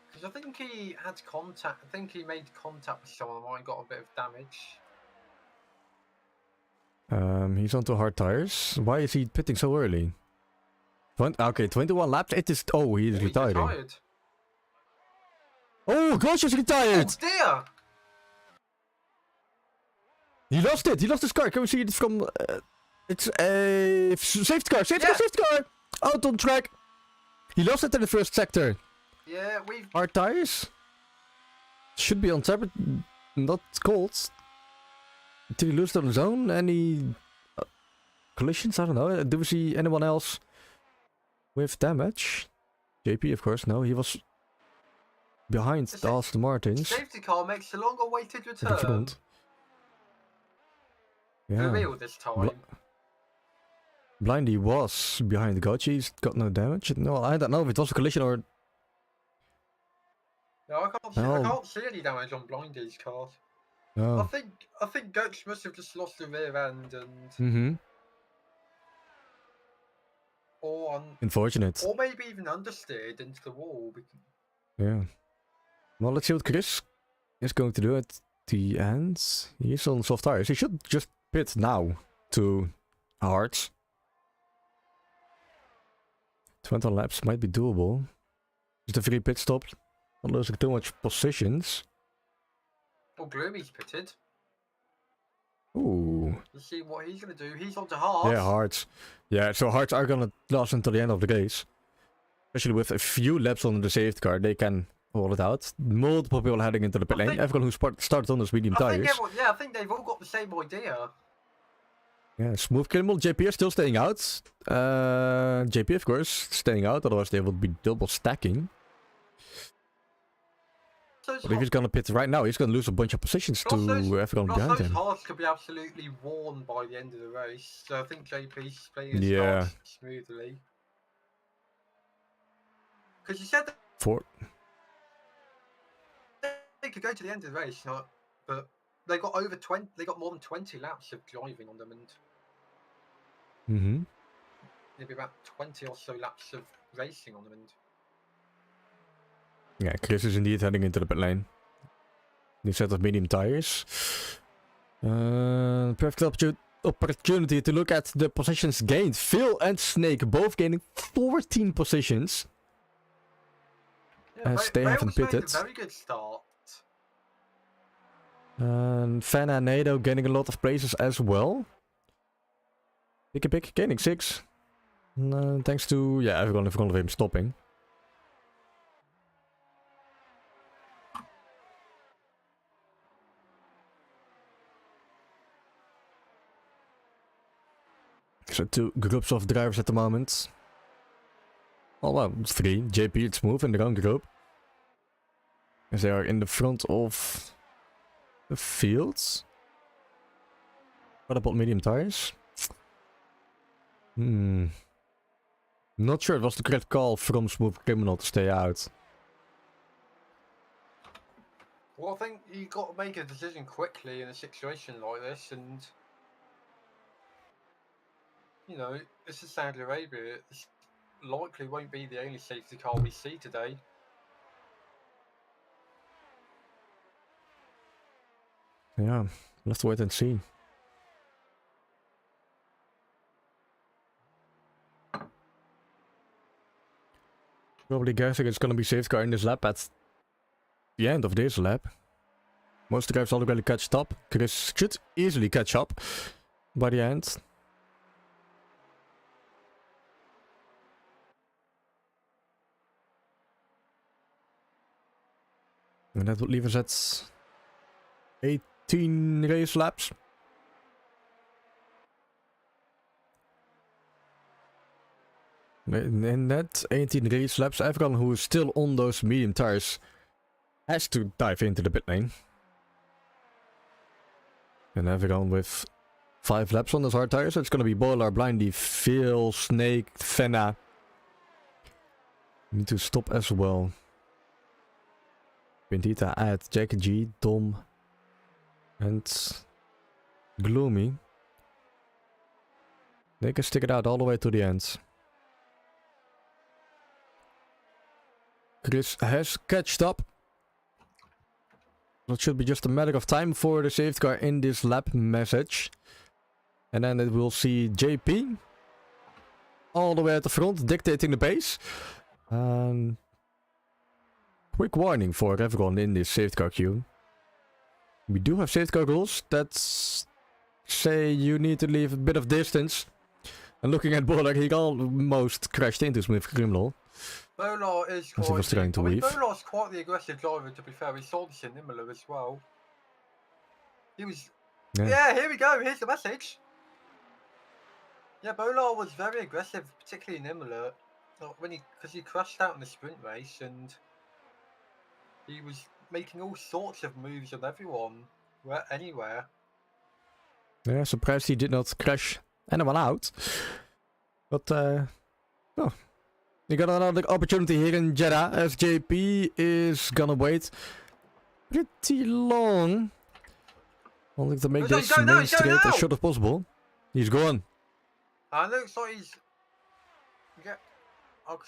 Speaker 2: because I think he had contact. I think he made contact with someone and might have got a bit of damage.
Speaker 1: He's onto hard tires. Why is he pitting so early? Okay, 21 laps. It is. Oh, he is
Speaker 2: He's
Speaker 1: retiring.
Speaker 2: retired.
Speaker 1: Oh, Ghost is retired.
Speaker 2: Oh dear!
Speaker 1: He lost it. He lost his car. Can we see it from? It's a safety car. Safety car. Safety car. Out on track. He lost it in the first sector.
Speaker 2: Yeah, we've.
Speaker 1: Hard tires. Should be on top, but not cold. Did he lose it on his own? Any collisions? I don't know. Do we see anyone else with damage? JP, of course. No, he was behind the Aston Martins.
Speaker 2: Safety car makes a long awaited
Speaker 1: In the
Speaker 2: return.
Speaker 1: front.
Speaker 2: For
Speaker 1: Yeah.
Speaker 2: real this time.
Speaker 1: Blindy was behind the coach. He's got no damage. No, I don't know if it was a collision or.
Speaker 2: No, I can't see any damage on Blindy's car.
Speaker 1: No.
Speaker 2: I think Goats must have just lost the rear end and
Speaker 1: Mm-hmm.
Speaker 2: or
Speaker 1: Unfortunate.
Speaker 2: or maybe even understeered into the wall.
Speaker 1: Yeah. Well, let's see what Chris is going to do at the end. He's on soft tires. He should just pit now to hards. 20 laps might be doable. Just a free pit stop. Not losing too much positions.
Speaker 2: Oh, Gloomy's pitted.
Speaker 1: Ooh.
Speaker 2: Let's see what he's gonna do. He's on to hard.
Speaker 1: Yeah, hards. Yeah, so hards are gonna last until the end of the race. Especially with a few laps on the safety car, they can hold it out. Multiple people heading into the pit lane. Everyone who started on those medium tires.
Speaker 2: I think they've all got the same idea.
Speaker 1: Yeah, Smooth Criminal, JP are still staying out. JP, of course, staying out, otherwise they would be double stacking. But if he's gonna pit right now, he's gonna lose a bunch of positions to everyone behind
Speaker 2: those
Speaker 1: him.
Speaker 2: hards could be absolutely worn by the end of the race. So I think JP's playing his
Speaker 1: Yeah.
Speaker 2: cards smoothly. Because you said that they could go to the end of the race, but they got over 20. They got more than 20 laps of driving on them, and maybe about 20 or so laps of racing on them. And
Speaker 1: yeah, Chris is indeed heading into the pit lane. New set of medium tires. Perfect opportunity to look at the positions gained. Phil and Snake both gaining 14 positions.
Speaker 2: yeah,
Speaker 1: As they haven't pitted.
Speaker 2: A very good start.
Speaker 1: And Fana and Nado gaining a lot of places as well. Pick gaining 6. Thanks to everyone in front of him stopping. So 2 groups of drivers at the moment. Oh well, 3. JP and Smooth in their own group. As they are in the front of the fields. What about medium tires? Not sure it was the correct call from Smooth Criminal to stay out.
Speaker 2: Well, I think you got to make a decision quickly in a situation like this, and you know, this is Saudi Arabia. This likely won't be the only safety car we see today.
Speaker 1: Yeah, we'll have to wait and see. Probably guessing it's gonna be safety car in this lap at the end of this lap. Most drivers already catched up. Chris should easily catch up by the end. And that would leave us at 18 race laps. In that 18 race laps, everyone who is still on those medium tires has to dive into the pit lane. And everyone with 5 laps on those hard tires, it's gonna be Boiler, Blindy, Phil, Snake, Fenna. Need to stop as well. Quintita, Ad, Jack G, Dom, and Gloomy. They can stick it out all the way to the end. Chris has catched up. It should be just a matter of time for the safety car in this lap message. And then it will see JP all the way at the front, dictating the pace. Quick warning for everyone in this safety car queue. We do have safety car rules that say you need to leave a bit of distance. And looking at Boiler, he almost crashed into Smith Grimlaw.
Speaker 2: Bolar is
Speaker 1: As he was trying to weave.
Speaker 2: Bolar's quite the aggressive driver, to be fair. We saw this in Imola as well. He was... Yeah, here we go. Here's the message. Yeah, Bolar was very aggressive, particularly in Imola. Because he crashed out in the sprint race and he was making all sorts of moves on everyone, anywhere.
Speaker 1: Yeah, surprised he did not crash anyone out. But, oh. You got another opportunity here in Jeddah as JP is gonna wait pretty long. Only to make this main straight as short as possible. He's gone.
Speaker 2: Looks like he's...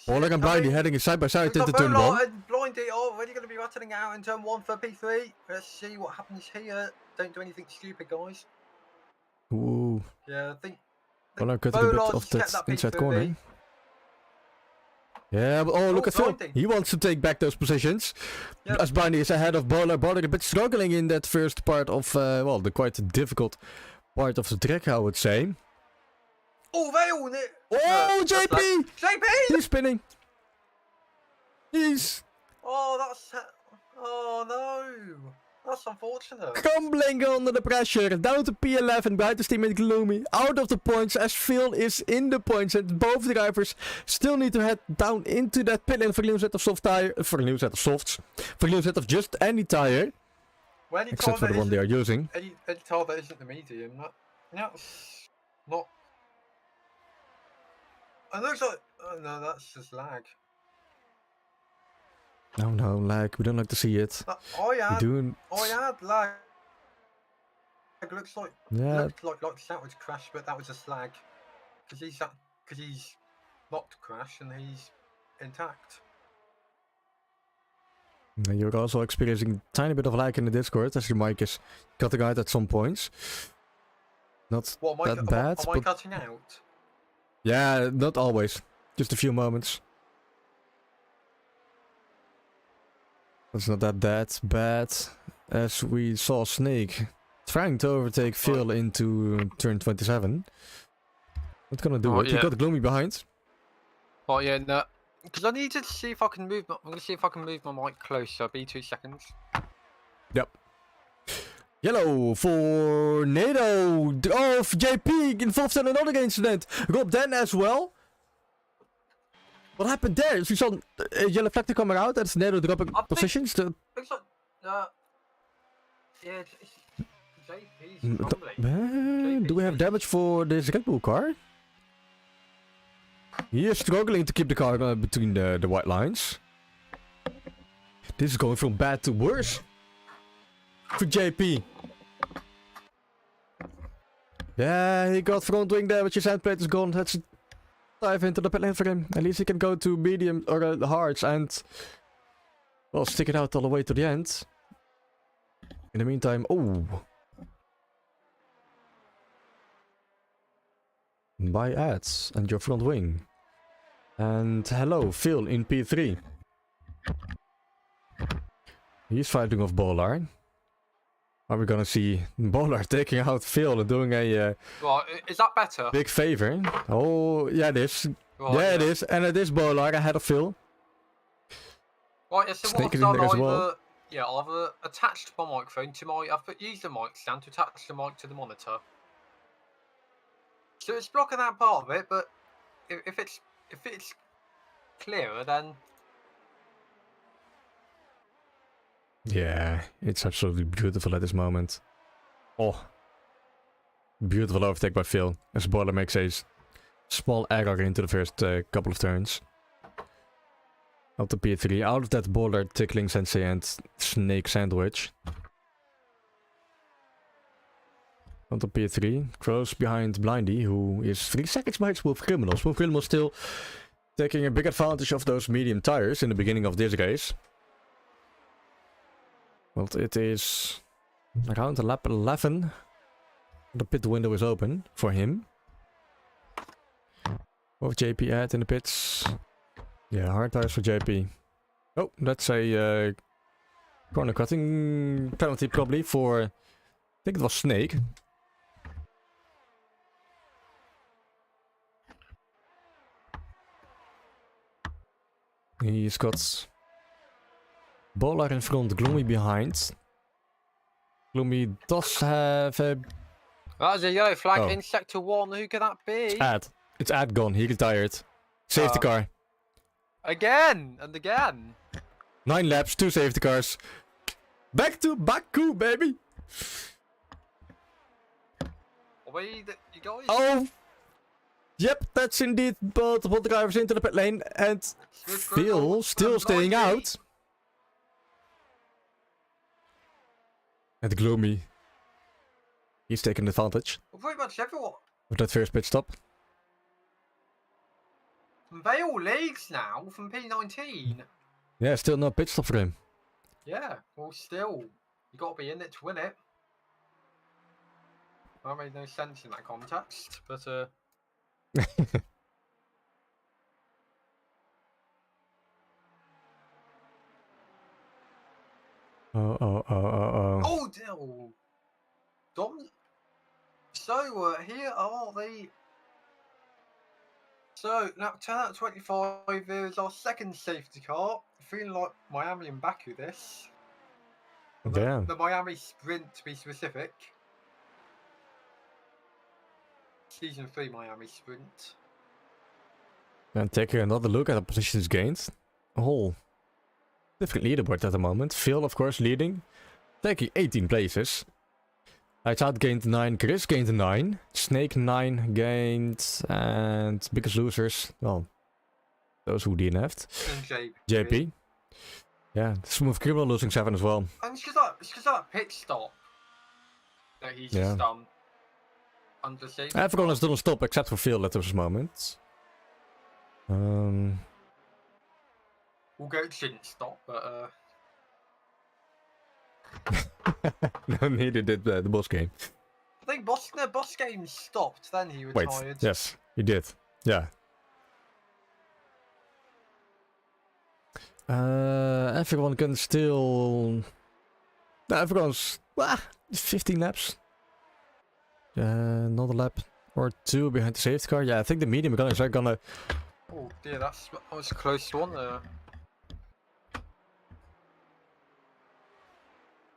Speaker 1: Boiler and Blindy heading side by side into turn 1.
Speaker 2: And Blindy already going to be rattling out in turn 1 for P3. Let's see what happens here. Don't do anything stupid, guys.
Speaker 1: Ooh.
Speaker 2: Yeah, I think...
Speaker 1: Boiler cutting a bit off that inside corner. Yeah, but look at Phil. He wants to take back those positions. Yep. As Blindy is ahead of Boiler. Boiler a bit struggling in that first part of, well, the quite difficult part of the track, I would say.
Speaker 2: Oh, they all need...
Speaker 1: Oh, JP!
Speaker 2: JP!
Speaker 1: He's spinning. He's...
Speaker 2: Oh, that's... Oh, no. That's unfortunate.
Speaker 1: Crumbling under the pressure. Down to P11 behind his teammate Gloomy. Out of the points as Phil is in the points. And both drivers still need to head down into that pit lane for a new set of soft tire. For a new set of softs. For a new set of just any tire.
Speaker 2: Well,
Speaker 1: except for the one they are using.
Speaker 2: Any tire that isn't the medium. That's not... It looks like... Oh, no, that's just lag.
Speaker 1: No, lag. We don't like to see it.
Speaker 2: Lag. It looks like...
Speaker 1: Yeah.
Speaker 2: Looked like that was crash, but that was a slag. Because he's not crash and he's intact.
Speaker 1: And you're also experiencing a tiny bit of lag in the Discord as your mic is cutting out at some points. Not that bad.
Speaker 2: Am I cutting out?
Speaker 1: Yeah, not always. Just a few moments. It's not that bad. As we saw Snake trying to overtake Phil into turn 27. Not gonna do it. Yeah. You got Gloomy behind.
Speaker 2: Oh yeah, no. Because I need to see if I can move. I'm gonna see if I can move my mic closer. Be 2 seconds.
Speaker 1: Yep. Yellow for NATO. Oh, JP involved in another incident. Rob Den as well. What happened there? We saw a yellow flag coming out. That's NATO dropping positions.
Speaker 2: Looks like, yeah, JP's crumbling.
Speaker 1: Do we have damage for this Red Bull car? He is struggling to keep the car between the white lines. This is going from bad to worse for JP. Yeah, he got front wing damage. His end plate is gone. Let's dive into the pit lane for him. At least he can go to medium or the hards and, well, stick it out all the way to the end. In the meantime, by ads and your front wing. And hello, Phil in P3. He's fighting off Bolar. Are we gonna see Bollard taking out Phil and doing a
Speaker 2: Right, is that better?
Speaker 1: big favor? Oh, yeah, it is.
Speaker 2: Right,
Speaker 1: Yeah, it is. And it is Bollard ahead of Phil.
Speaker 2: Right, yeah, so what
Speaker 1: Snake
Speaker 2: I've
Speaker 1: is in
Speaker 2: done,
Speaker 1: there as well.
Speaker 2: I've attached my microphone to my, used the mic stand to attach the mic to the monitor. So it's blocking that part of it, but if it's clearer, then
Speaker 1: Yeah, it's absolutely beautiful at this moment. Oh. Beautiful overtake by Phil. As Bollard makes a small error into the first couple of turns. Out to P3. Out of that Bollard tickling Sensei and Snake sandwich. On to P3. Crows behind Blindy, who is 3 seconds behind Smooth Criminal. Smooth Criminal still taking a big advantage of those medium tires in the beginning of this race. Well, it is around lap 11. The pit window is open for him. What JP at in the pits? Yeah, hard tires for JP. Oh, that's a corner cutting penalty probably for, I think it was Snake. He's got Bollard in front, Gloomy behind. Gloomy does have a...
Speaker 2: that's a yellow flag
Speaker 1: Oh.
Speaker 2: in sector 1. Who could that be?
Speaker 1: It's Ad gone, he retired. Safety car.
Speaker 2: Again and again.
Speaker 1: 9 laps, 2 safety cars. Back to Baku, baby!
Speaker 2: Are we you guys?
Speaker 1: Oh! Yep, that's indeed multiple drivers into the pit lane, and Phil still staying out. And Gloomy. He's taking advantage
Speaker 2: Well, pretty much everyone.
Speaker 1: of that first pit stop.
Speaker 2: They all leagues now from P19.
Speaker 1: Yeah, still no pit stop for him.
Speaker 2: Yeah, well, still, you got to be in it to win it. That made no sense in that context, but oh, dear. Dom. So here are the. So now turn out 25 is our second safety car. Feeling like Miami and Baku this.
Speaker 1: Damn.
Speaker 2: The Miami Sprint to be specific. Season 3 Miami Sprint.
Speaker 1: And taking another look at the positions gained. A whole different leaderboard at the moment. Phil, of course, leading. Taking 18 places. Lights Out gained 9, Chris gained 9, Snake 9 gained, and biggest losers, well, those who DNF'd.
Speaker 2: And
Speaker 1: JP. Yeah, Smooth Criminal losing 7 as well.
Speaker 2: And it's because of that pit stop that he's just under safety.
Speaker 1: Everyone has done a stop except for Phil at this moment.
Speaker 2: We'll go didn't stop, but
Speaker 1: No, neither did the boss game.
Speaker 2: I think boss game stopped, then he retired.
Speaker 1: Wait, yes, he did. Yeah. Everyone can still... No, everyone's... 15 laps. Another lap or 2 behind the safety car. Yeah, I think the medium gunners are gonna...
Speaker 2: Oh dear, that was a close one there.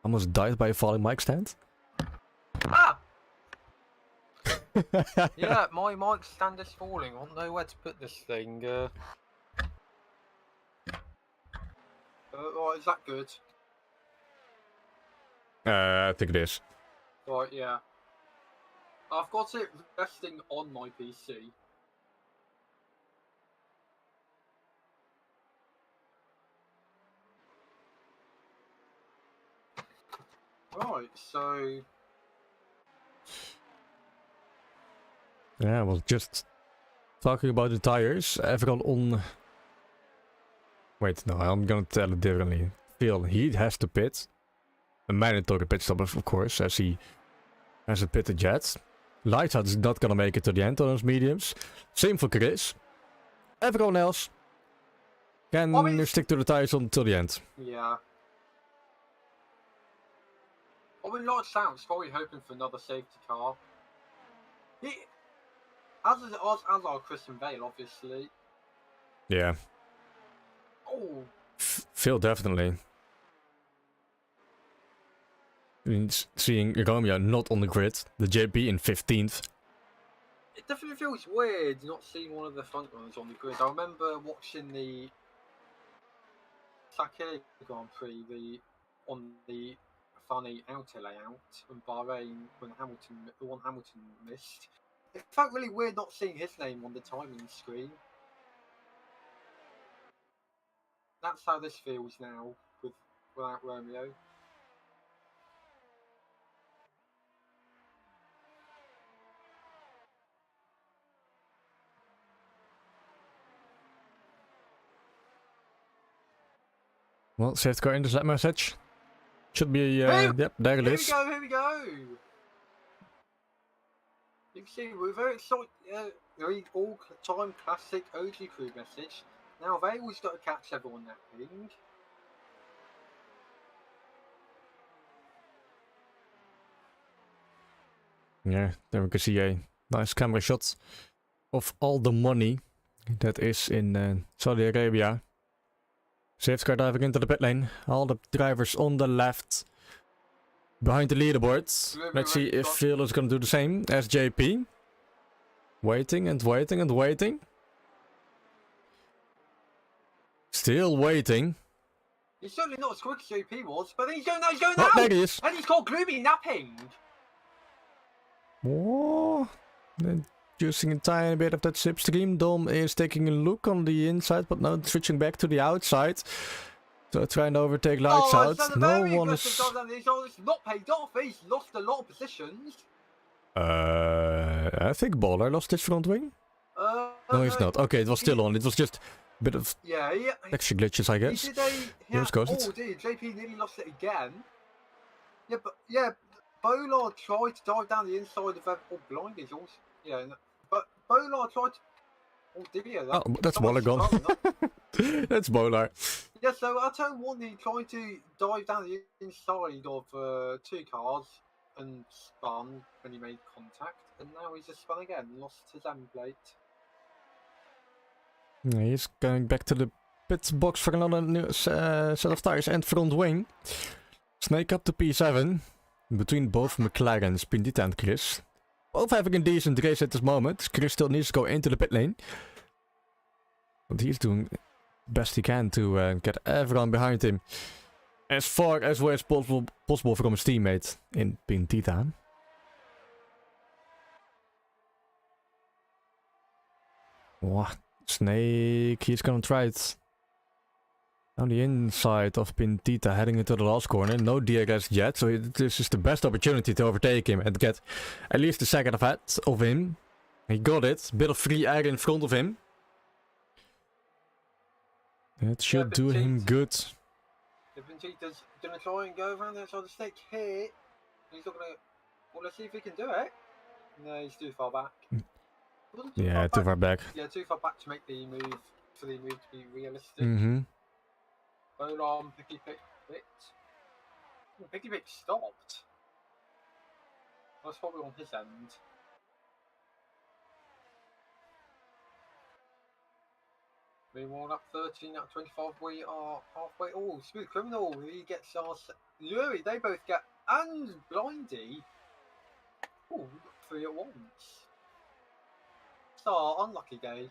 Speaker 1: Almost died by a falling mic stand.
Speaker 2: Ah! Yeah, my mic stand is falling. I don't know where to put this thing. Right, is that good?
Speaker 1: I think it is.
Speaker 2: Right, yeah. I've got it resting on my PC. Right, so...
Speaker 1: Yeah, I was just talking about the tires. Everyone on... Wait, no, I'm gonna tell it differently. Phil, he has to pit. A mandatory pit stop, of course, as he hasn't pitted yet. Lights Out is not gonna make it to the end on those mediums. Same for Chris. Everyone else can stick to the tires until the end.
Speaker 2: Yeah. I mean, like Sam's probably hoping for another safety car. As are Christian Bale, obviously.
Speaker 1: Yeah.
Speaker 2: Oh.
Speaker 1: Phil definitely. I mean, seeing Romeo not on the grid, the JP in 15th.
Speaker 2: It definitely feels weird not seeing one of the front runners on the grid. I remember watching the Sakir Grand Prix on the funny outer layout in Bahrain when Hamilton missed. It felt really weird not seeing his name on the timing screen. That's how this feels now without Romeo.
Speaker 1: Well, safety car intercept message. Should be, yep, there it is.
Speaker 2: Here we go. You can see we're very excited. Read all-time classic OGKROE message. Now they always got to catch everyone napping.
Speaker 1: Yeah, there we can see a nice camera shot of all the money that is in Saudi Arabia. Safety car diving into the pit lane. All the drivers on the left behind the leaderboard. Let's see if Phil is going to do the same as JP. Waiting and waiting and waiting. Still waiting.
Speaker 2: He's certainly not as quick as JP was, but then he's going now!
Speaker 1: There he is!
Speaker 2: And he's called Gloomy napping!
Speaker 1: Oh, using a tiny bit of that slipstream. Dom is taking a look on the inside, but now switching back to the outside. So trying to overtake lights out. No one is...
Speaker 2: It's not paid off. He's lost a lot of positions.
Speaker 1: I think Baller lost his front wing. No, he's not. Okay, it was still on. It was just a bit of extra glitches, I guess.
Speaker 2: Oh dear, JP nearly lost it again. Yeah, but Bolard tried to dive down the inside of Blind is also but Bolard tried to... Oh dear,
Speaker 1: that's Baller gone. That's Baller.
Speaker 2: Yeah, so at turn 1 he tried to dive down the inside of 2 cars and spun when he made contact, and now he's just spun again and lost his end plate.
Speaker 1: Yeah, he's going back to the pit box for another new set of tires and front wing. Snake up to P7 between both McLaren's, Pindita and Chris. Both having a decent race at this moment. Chris still needs to go into the pit lane, but he's doing best he can to get everyone behind him as far as way as possible from his teammate in Pindita. What? Snake, he's gonna try it on the inside of Pintita, heading into the last corner. No DRS yet, so this is the best opportunity to overtake him and get at least a second ahead of him. He got it. Bit of free air in front of him. That should do him good.
Speaker 2: Pintita's gonna try and go around the outside of the stick here. He's not gonna... Well, let's see if he can do it. No, he's too far back.
Speaker 1: Yeah, too far back.
Speaker 2: Yeah, too far back to make the move, for the move to be realistic.
Speaker 1: Mm-hmm.
Speaker 2: Hold on, Picky Pick bit. Picky Pick stopped. That's probably on his end. Meanwhile, up 13 out of 25, we are halfway. Oh, Smooth Criminal, he gets our... Lurie, they both get... And Blindy. Oh, we got 3 at once. Unlucky day.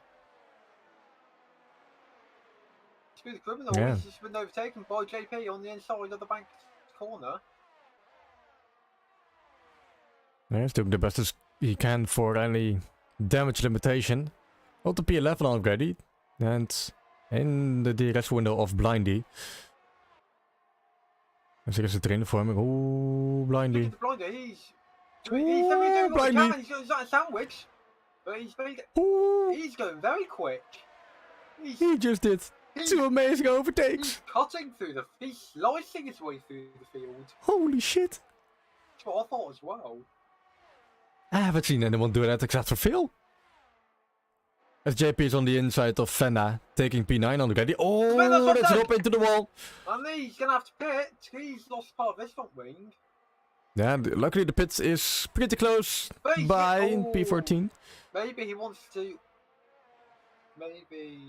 Speaker 2: Smooth Criminal has just been overtaken by JP on the inside of the bank corner.
Speaker 1: Yeah, he's doing the best as he can for any damage limitation. Got the P11 already, and in the DRS window of Blindy. As er is a trainer vorming. Oeh, Blindy.
Speaker 2: Blindy, he's doing what he can. He's got a sandwich. But he's going very quick.
Speaker 1: He just did 2 amazing overtakes.
Speaker 2: He's cutting through he's slicing his way through the field.
Speaker 1: Holy shit.
Speaker 2: That's what I thought as well.
Speaker 1: I haven't seen anyone do that except for Phil. As JP is on the inside of Fenna, taking P9 already. Oh, let's drop into the wall.
Speaker 2: And he's going to have to pit. He's lost part of his front wing.
Speaker 1: Yeah, luckily the pit is pretty close
Speaker 2: But he's
Speaker 1: by
Speaker 2: hit-
Speaker 1: P14.
Speaker 2: Maybe he wants to. Maybe.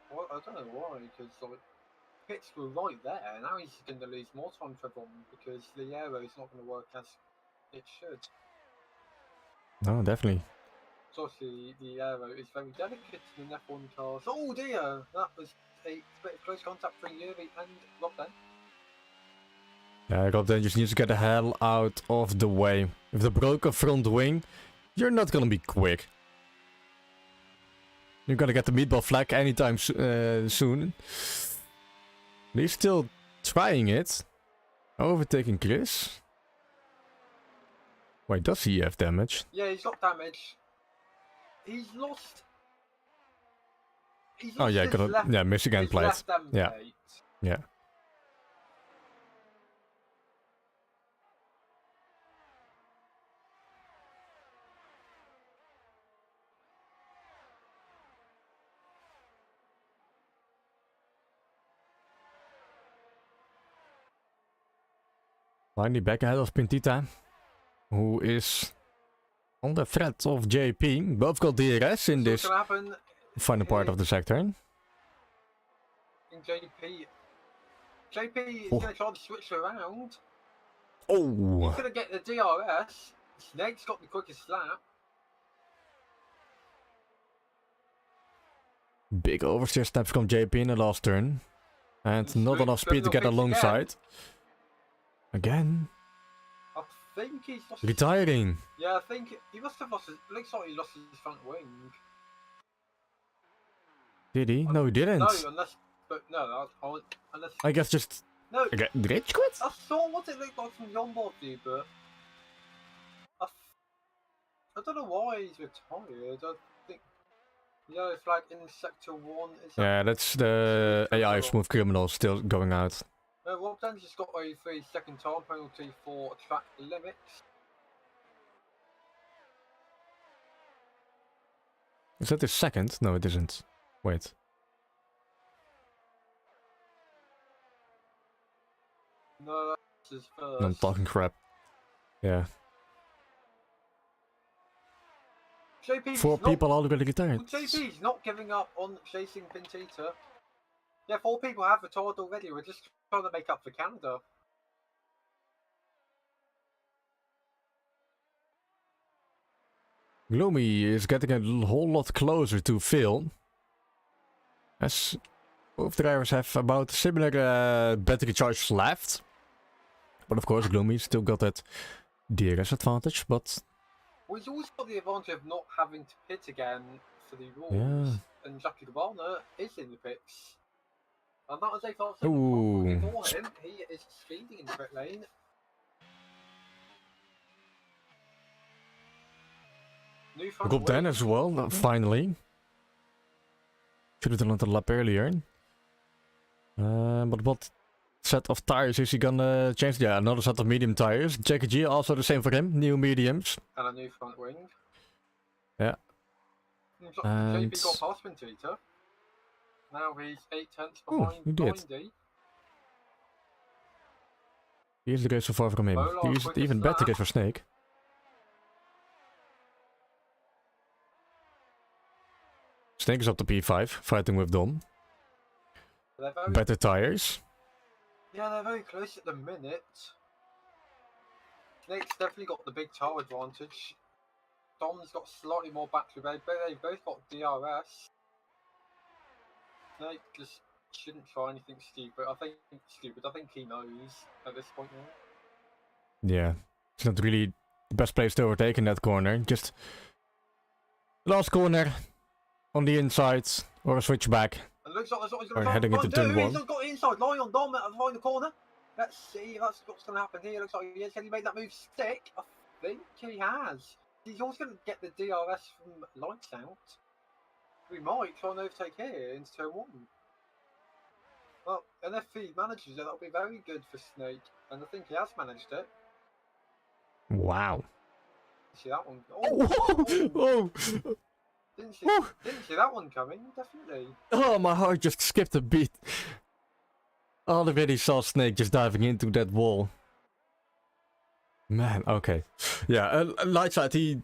Speaker 2: Well, I don't know why, because like pits were right there. Now he's going to lose more time for Bond because the aero is not going to work as it should.
Speaker 1: No, definitely.
Speaker 2: So obviously the aero is very delicate in an F1 car. Oh dear, that was a bit of close contact between Yuri and Rob then.
Speaker 1: Yeah, Rob then just needs to get the hell out of the way. With the broken front wing, you're not gonna be quick. You're gonna get the meatball flag anytime soon. He's still trying it. Overtaking Chris. Wait, does he have damage?
Speaker 2: Yeah, he's got damage. He's lost.
Speaker 1: Oh yeah,
Speaker 2: his left,
Speaker 1: yeah, Michigan
Speaker 2: his
Speaker 1: plate.
Speaker 2: left end
Speaker 1: Yeah.
Speaker 2: plate.
Speaker 1: Yeah. Finally back ahead of Pintita, who is on the threat of JP. Both got DRS in
Speaker 2: So
Speaker 1: this
Speaker 2: what's gonna happen
Speaker 1: final part of the sector.
Speaker 2: in JP? JP is
Speaker 1: Oh.
Speaker 2: gonna try to switch around.
Speaker 1: Oh!
Speaker 2: He's gonna get the DRS. Snake's got the quickest lap.
Speaker 1: Big oversteer steps from JP in the last turn. And not enough speed to get alongside. Again.
Speaker 2: I think he's lost.
Speaker 1: Retiring.
Speaker 2: Yeah, I think he must have lost his. Looks like he lost his front wing.
Speaker 1: Did he? No, he didn't.
Speaker 2: No, unless. But no, unless.
Speaker 1: I guess just.
Speaker 2: No.
Speaker 1: Okay, rage quit?
Speaker 2: I saw what it looked like from the onboard view, but I don't know why he's retired. I think yellow flag in sector 1 is.
Speaker 1: Yeah, that's the AI smooth criminal still going out.
Speaker 2: Rob Den's just got a 3-second time penalty for track limits.
Speaker 1: Is that his second? No, it isn't. Wait.
Speaker 2: No, that's his first.
Speaker 1: I'm talking crap. Yeah.
Speaker 2: JP's
Speaker 1: 4
Speaker 2: not,
Speaker 1: people already retired.
Speaker 2: JP's not giving up on chasing Pintita. Yeah, 4 people have retired already. We're just trying to make up for Canada.
Speaker 1: Gloomy is getting a whole lot closer to Phil. As both drivers have about similar battery charges left. But of course Gloomy still got that DRS advantage, but...
Speaker 2: Well, he's always got the advantage of not having to pit again for the rules.
Speaker 1: Yeah.
Speaker 2: And Jackie Gabbana is in the pits. And that was a fast
Speaker 1: Ooh.
Speaker 2: for him. He is speeding in the pit lane. New front
Speaker 1: Rob Dan
Speaker 2: wing.
Speaker 1: as well, finally. Should have done it a lap earlier. But what set of tires is he gonna change? Yeah, another set of medium tires. Jackie G also the same for him, new mediums.
Speaker 2: And a new front wing.
Speaker 1: Yeah. And-
Speaker 2: JP got past Pintita. Now he's 8 tenths
Speaker 1: Oh,
Speaker 2: behind
Speaker 1: he did.
Speaker 2: Bindy.
Speaker 1: Here's the race so far from him.
Speaker 2: Molar
Speaker 1: Here's
Speaker 2: quick
Speaker 1: even
Speaker 2: as
Speaker 1: better
Speaker 2: that.
Speaker 1: race for Snake. Snake is up to P5, fighting with Dom.
Speaker 2: They're very,
Speaker 1: Better tires.
Speaker 2: yeah, they're very close at the minute. Snake's definitely got the big tire advantage. Dom's got slightly more battery, but they've both got DRS. Snake just shouldn't try anything stupid. I think he knows at this point now.
Speaker 1: Yeah, it's not really the best place to overtake in that corner. Just last corner on the inside or a switchback.
Speaker 2: And looks like that's what he's
Speaker 1: Or
Speaker 2: going to
Speaker 1: heading into turn 1.
Speaker 2: He's got the inside line on Dom behind the corner. Let's see if that's what's going to happen here. Looks like he has. Can he make that move stick? I think he has. He's always going to get the DRS from lights out. We might try and overtake here into turn 1. Well, and if he manages it, that'll be very good for Snake. And I think he has managed it.
Speaker 1: Wow.
Speaker 2: See that one?
Speaker 1: Oh,
Speaker 2: Didn't see that one coming, definitely.
Speaker 1: oh, my heart just skipped a beat. I already saw Snake just diving into that wall. Man, okay. Yeah, Lightside, he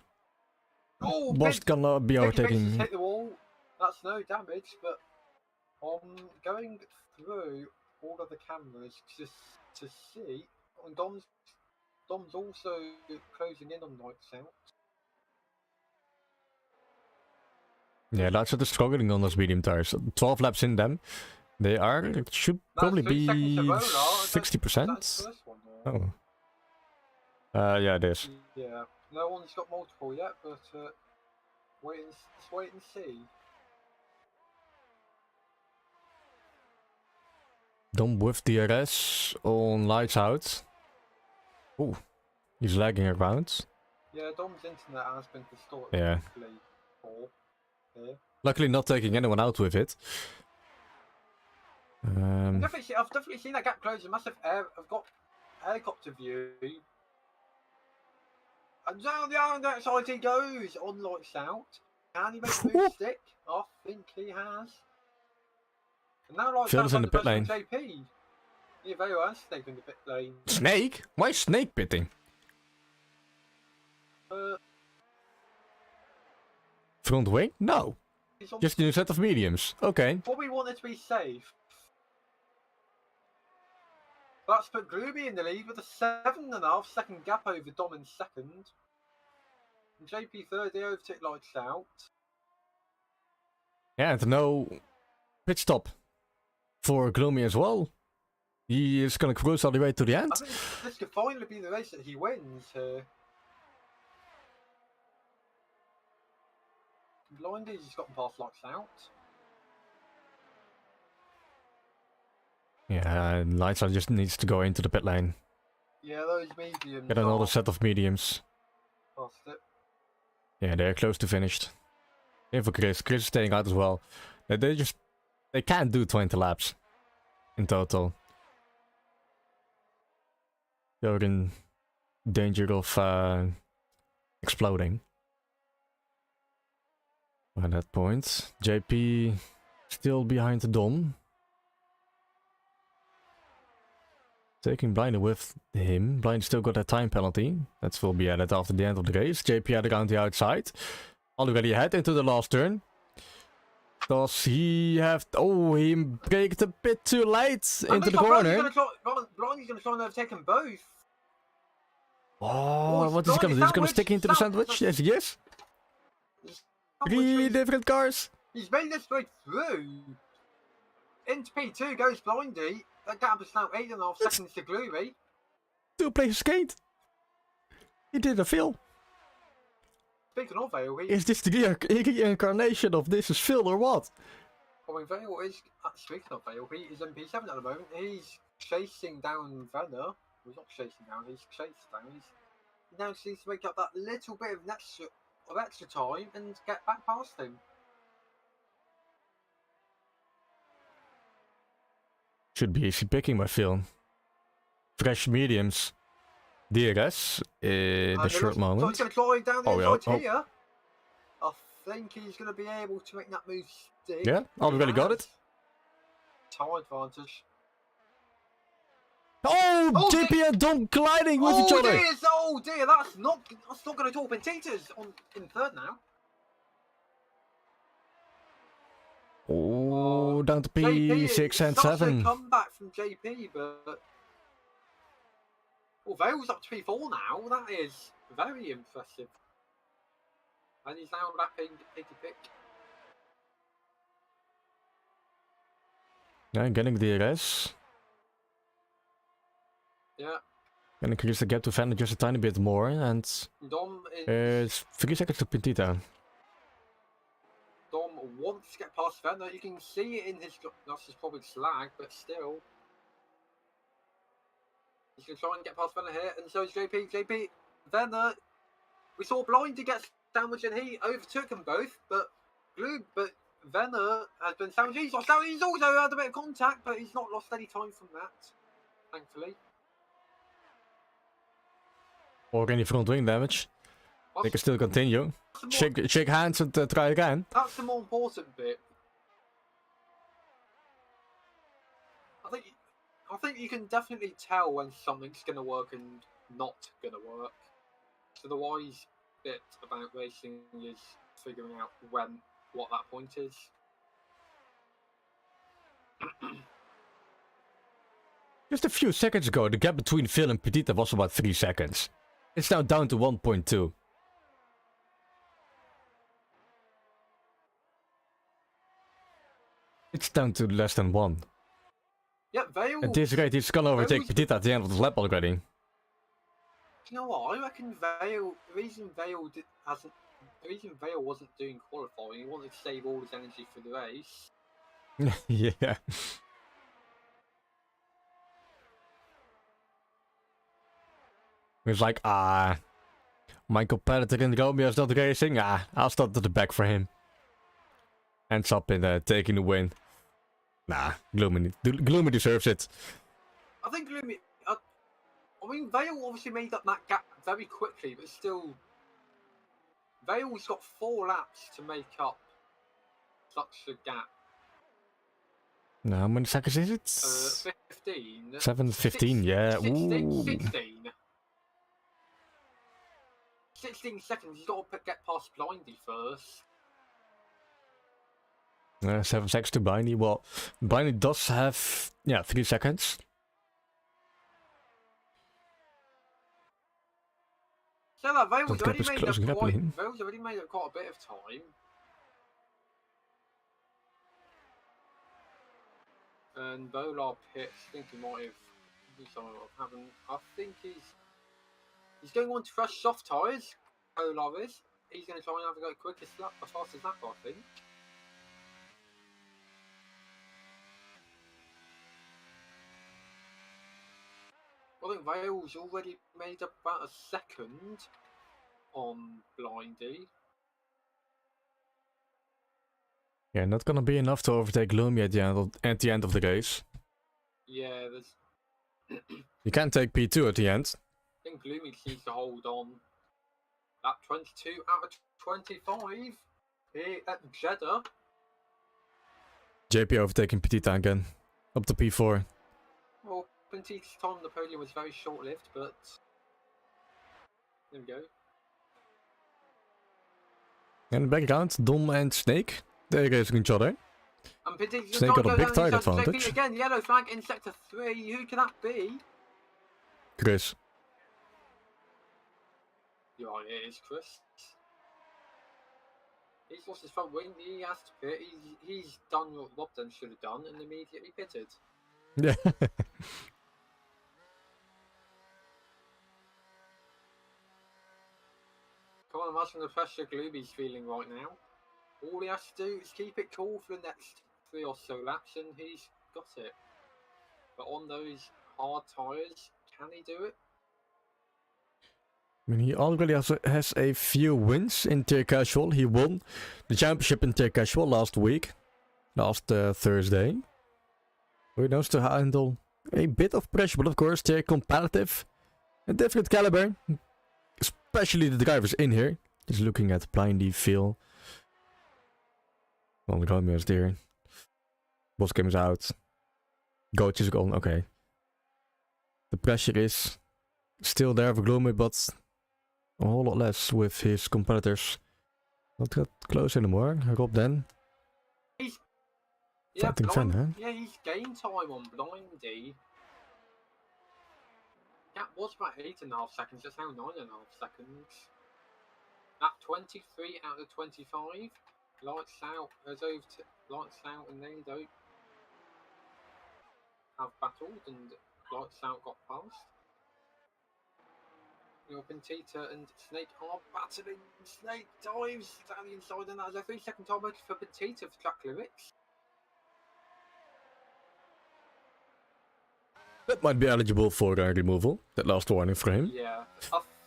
Speaker 2: Oh,
Speaker 1: was gonna be
Speaker 2: big misses
Speaker 1: overtaking.
Speaker 2: hit the wall. That's no damage, but going through all of the cameras to see, and Dom's also closing in on Lights Out.
Speaker 1: Yeah, Lightside is struggling on those medium tires. 12 laps in them. They should probably
Speaker 2: That's 2 seconds to
Speaker 1: be
Speaker 2: roll,
Speaker 1: 60%.
Speaker 2: That's the first one. Or?
Speaker 1: Oh. Yeah, it is.
Speaker 2: Yeah, no one's got multiple yet, but just wait and see.
Speaker 1: Dom with DRS on Lights Out. Ooh, he's lagging around.
Speaker 2: Yeah, Dom's internet has been distorted.
Speaker 1: Yeah.
Speaker 2: Here.
Speaker 1: Luckily not taking anyone out with it.
Speaker 2: I've definitely seen that gap close. I've got helicopter view. And down the outside he goes on Lights Out. Can he make the move stick? I think he has. And now Lights
Speaker 1: Phil's
Speaker 2: Out
Speaker 1: in the pit lane.
Speaker 2: JP. Yeah, very well. Snake in the pit lane.
Speaker 1: Snake? Why is Snake pitting? Front wing? No. Just a new set of mediums. Okay.
Speaker 2: Probably wanted to be safe. That's put Gloomy in the lead with a 7.5 second gap over Dom in second. And JP third, they overtook Lights Out.
Speaker 1: Yeah, and no pit stop for Gloomy as well. He is gonna cruise all the way to the end.
Speaker 2: I think this could finally be the race that he wins here. Blindy's just gotten past Lights Out.
Speaker 1: Yeah, Lights Out just needs to go into the pit lane.
Speaker 2: Yeah, those mediums.
Speaker 1: Get another set of mediums.
Speaker 2: Past it.
Speaker 1: Yeah, they're close to finished. Same for Chris. Chris is staying out as well. They can't do 20 laps in total. They're in danger of exploding. At that point, JP still behind the Dom. Taking Blindy with him. Blindy still got that time penalty. That will be added after the end of the race. JP had around the outside. Already ahead into the last turn. Does he have... Oh, he braked a bit too late into the corner.
Speaker 2: Blindy's going to try and overtake them both.
Speaker 1: Oh, what is he going to do? He's going to stick into the sandwich? Yes, he is. 3 different cars.
Speaker 2: He's made this way through. Into P2 goes Blindy. That gap is now 8.5 seconds to Gloomy.
Speaker 1: 2 places gained. He did a Phil.
Speaker 2: Speaking of Vale,
Speaker 1: is this the reincarnation of This Is Phil or what?
Speaker 2: I mean, Vale is, speaking of Vale, he is in P7 at the moment. He's chasing down Venner. He's not chasing down, he's chasing down. He now just needs to make up that little bit of extra time and get back past him.
Speaker 1: Should be easy picking by Phil. Fresh mediums. DRS in the short moment.
Speaker 2: So he's going to climb down the inside here. I think he's going to be able to make that move stick.
Speaker 1: Yeah, already got it.
Speaker 2: Time advantage.
Speaker 1: Oh, JP and Dom colliding with each other.
Speaker 2: Oh dear, that's not going to talk Petitas in third now.
Speaker 1: Oh, down to P6 and 7.
Speaker 2: Come back from JP, but Vale's up to P4 now. That is very impressive. And he's now lapping Piggy Pick.
Speaker 1: Yeah, getting the DRS.
Speaker 2: Yeah.
Speaker 1: Gonna increase the gap to Vander just a tiny bit more, and
Speaker 2: Dom
Speaker 1: it's 3 seconds to Petita.
Speaker 2: Dom wants to get past Vander. You can see it in his. That's just probably slag, but still. He's going to try and get past Vander here, and so is JP. JP, Vander. We saw Blindy get sandwiched, and he overtook them both, but Vander has been sandwiched. He's also had a bit of contact, but he's not lost any time from that, thankfully.
Speaker 1: Or any front wing damage. They can still continue. Shake hands and try again.
Speaker 2: That's the more important bit. I think you can definitely tell when something's going to work and not going to work. So the wise bit about racing is figuring out what that point is.
Speaker 1: Just a few seconds ago, the gap between Phil and Petita was about 3 seconds. It's now down to 1.2. It's down to less than 1.
Speaker 2: Yeah, Vale.
Speaker 1: At this rate, he's gonna overtake Petita at the end of the lap already.
Speaker 2: You know what? I reckon Vale. The reason Vale wasn't doing qualifying, he wanted to save all his energy for the race.
Speaker 1: Yeah. He was like, my competitor in Romeo's not racing. I'll start at the back for him. Ends up in taking the win. Nah, Gloomy deserves it.
Speaker 2: I think Gloomy. I mean, Vale obviously made up that gap very quickly, but still, Vale's got 4 laps to make up such a gap.
Speaker 1: No, how many seconds is it?
Speaker 2: 15.
Speaker 1: 7:15, yeah.
Speaker 2: 16 seconds. He's got to get past Blindy first.
Speaker 1: 7 seconds to Blindy. Well, Blindy does have 3 seconds.
Speaker 2: So that Vale's
Speaker 1: That gap is closing rapidly.
Speaker 2: Vale's already made up quite a bit of time. And Bolar pits, I think he might have something happened. I think he's going on to fresh soft tyres. Bolar is. He's going to try and have a go quickest lap, as fast as that, I think. I think Vale's already made up about a second on Blindy.
Speaker 1: Yeah, not gonna be enough to overtake Gloomy at the end of the race.
Speaker 2: Yeah, there's.
Speaker 1: You can take P2 at the end.
Speaker 2: I think Gloomy needs to hold on. At 22 out of 25 here at Jeddah.
Speaker 1: JP overtaking Petita again. Up to P4.
Speaker 2: Well, Petita's time on the podium was very short-lived, but there we go.
Speaker 1: And background, Dom and Snake. They're racing each other.
Speaker 2: And Petita's
Speaker 1: Snake got a big tire advantage.
Speaker 2: Again, yellow flag in sector 3. Who can that be?
Speaker 1: Chris.
Speaker 2: You're right, it is Chris. He's lost his front wing. He has to pit. He's done what Robden should have done and immediately pitted.
Speaker 1: Yeah.
Speaker 2: Can't imagine the pressure Gloomy's feeling right now. All he has to do is keep it cool for the next 3 or so laps and he's got it. But on those hard tyres, can he do it?
Speaker 1: I mean, he already has a few wins in tier casual. He won the championship in tier casual last Thursday. He knows to handle a bit of pressure, but of course, tier competitive. A different caliber. Especially the drivers in here. Just looking at Blindy, Phil. Well, the Romeo's there. Boss game is out. Coach is gone, okay. The pressure is still there for Gloomy, but a whole lot less with his competitors. Not that close anymore. Rob then. Fighting fun, huh?
Speaker 2: Yeah, he's gained time on Blindy. That was about 8.5 seconds, it's now 9.5 seconds. At 23 out of 25. Lights out has over to Lights Out and they don't have battled and Lights Out got past. Petita and Snake are battling. Snake dives down the inside and that is a 3-second time out for Petita for track limits.
Speaker 1: That might be eligible for removal. That last warning for him.
Speaker 2: Yeah.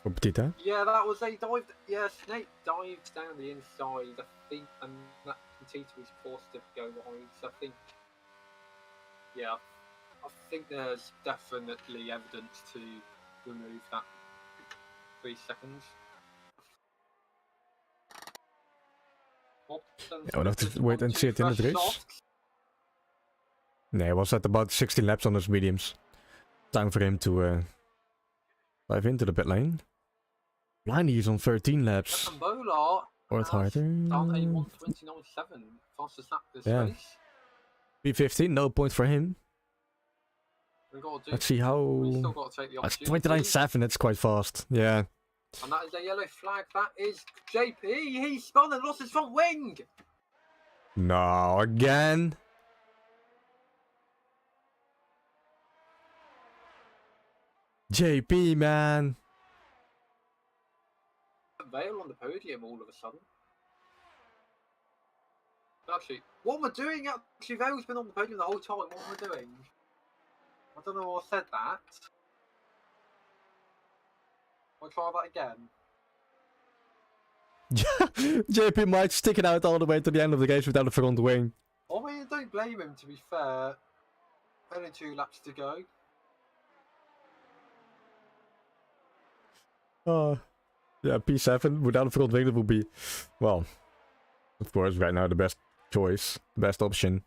Speaker 1: For Petita.
Speaker 2: Yeah, that was a dive. Yeah, Snake dives down the inside, I think, and that Petita was forced to go wide. So I think, yeah, I think there's definitely evidence to remove that 3 seconds.
Speaker 1: Yeah, we'll have to wait and see at the end of the race. Nee, he was at about 16 laps on his mediums. Time for him to Dive into the pit lane. Blindy is on 13 laps.
Speaker 2: And Bolar
Speaker 1: Fourth harder.
Speaker 2: down a 1:29.7 fastest lap this
Speaker 1: Yeah.
Speaker 2: race.
Speaker 1: P15, no point for him.
Speaker 2: We got to
Speaker 1: Let's see how.
Speaker 2: We still got to take the
Speaker 1: That's
Speaker 2: opportunity.
Speaker 1: 29.7, that's quite fast. Yeah.
Speaker 2: And that is a yellow flag. That is JP. He spun and lost his front wing.
Speaker 1: No, again. JP, man.
Speaker 2: Vale on the podium all of a sudden. Actually, what am I doing? Actually, Vale's been on the podium the whole time. What am I doing? I don't know why I said that. I'll try that again.
Speaker 1: JP might stick it out all the way to the end of the race without a front wing.
Speaker 2: I mean, don't blame him, to be fair. Only 2 laps to go.
Speaker 1: Yeah, P7 without a front wing, that would be, well, of course, right now the best choice, best option.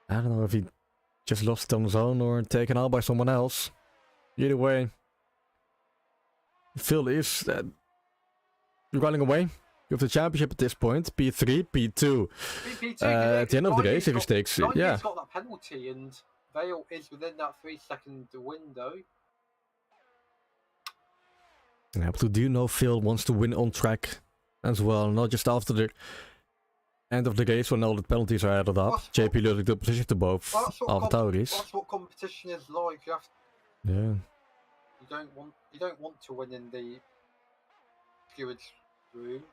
Speaker 1: I don't know if he just lost it on his own or taken out by someone else. Either way, Phil is running away with the championship at this point. P3, P2. At the end of the race, if he stakes, yeah.
Speaker 2: He's got that penalty, and Vale is within that 3-second window.
Speaker 1: Yeah, but do you know Phil wants to win on track as well, not just after the end of the race when all the penalties are added up. JP losing the position to both AlphaTauris.
Speaker 2: That's what competition is like. You have to,
Speaker 1: Yeah.
Speaker 2: You don't want to win in the stewards room.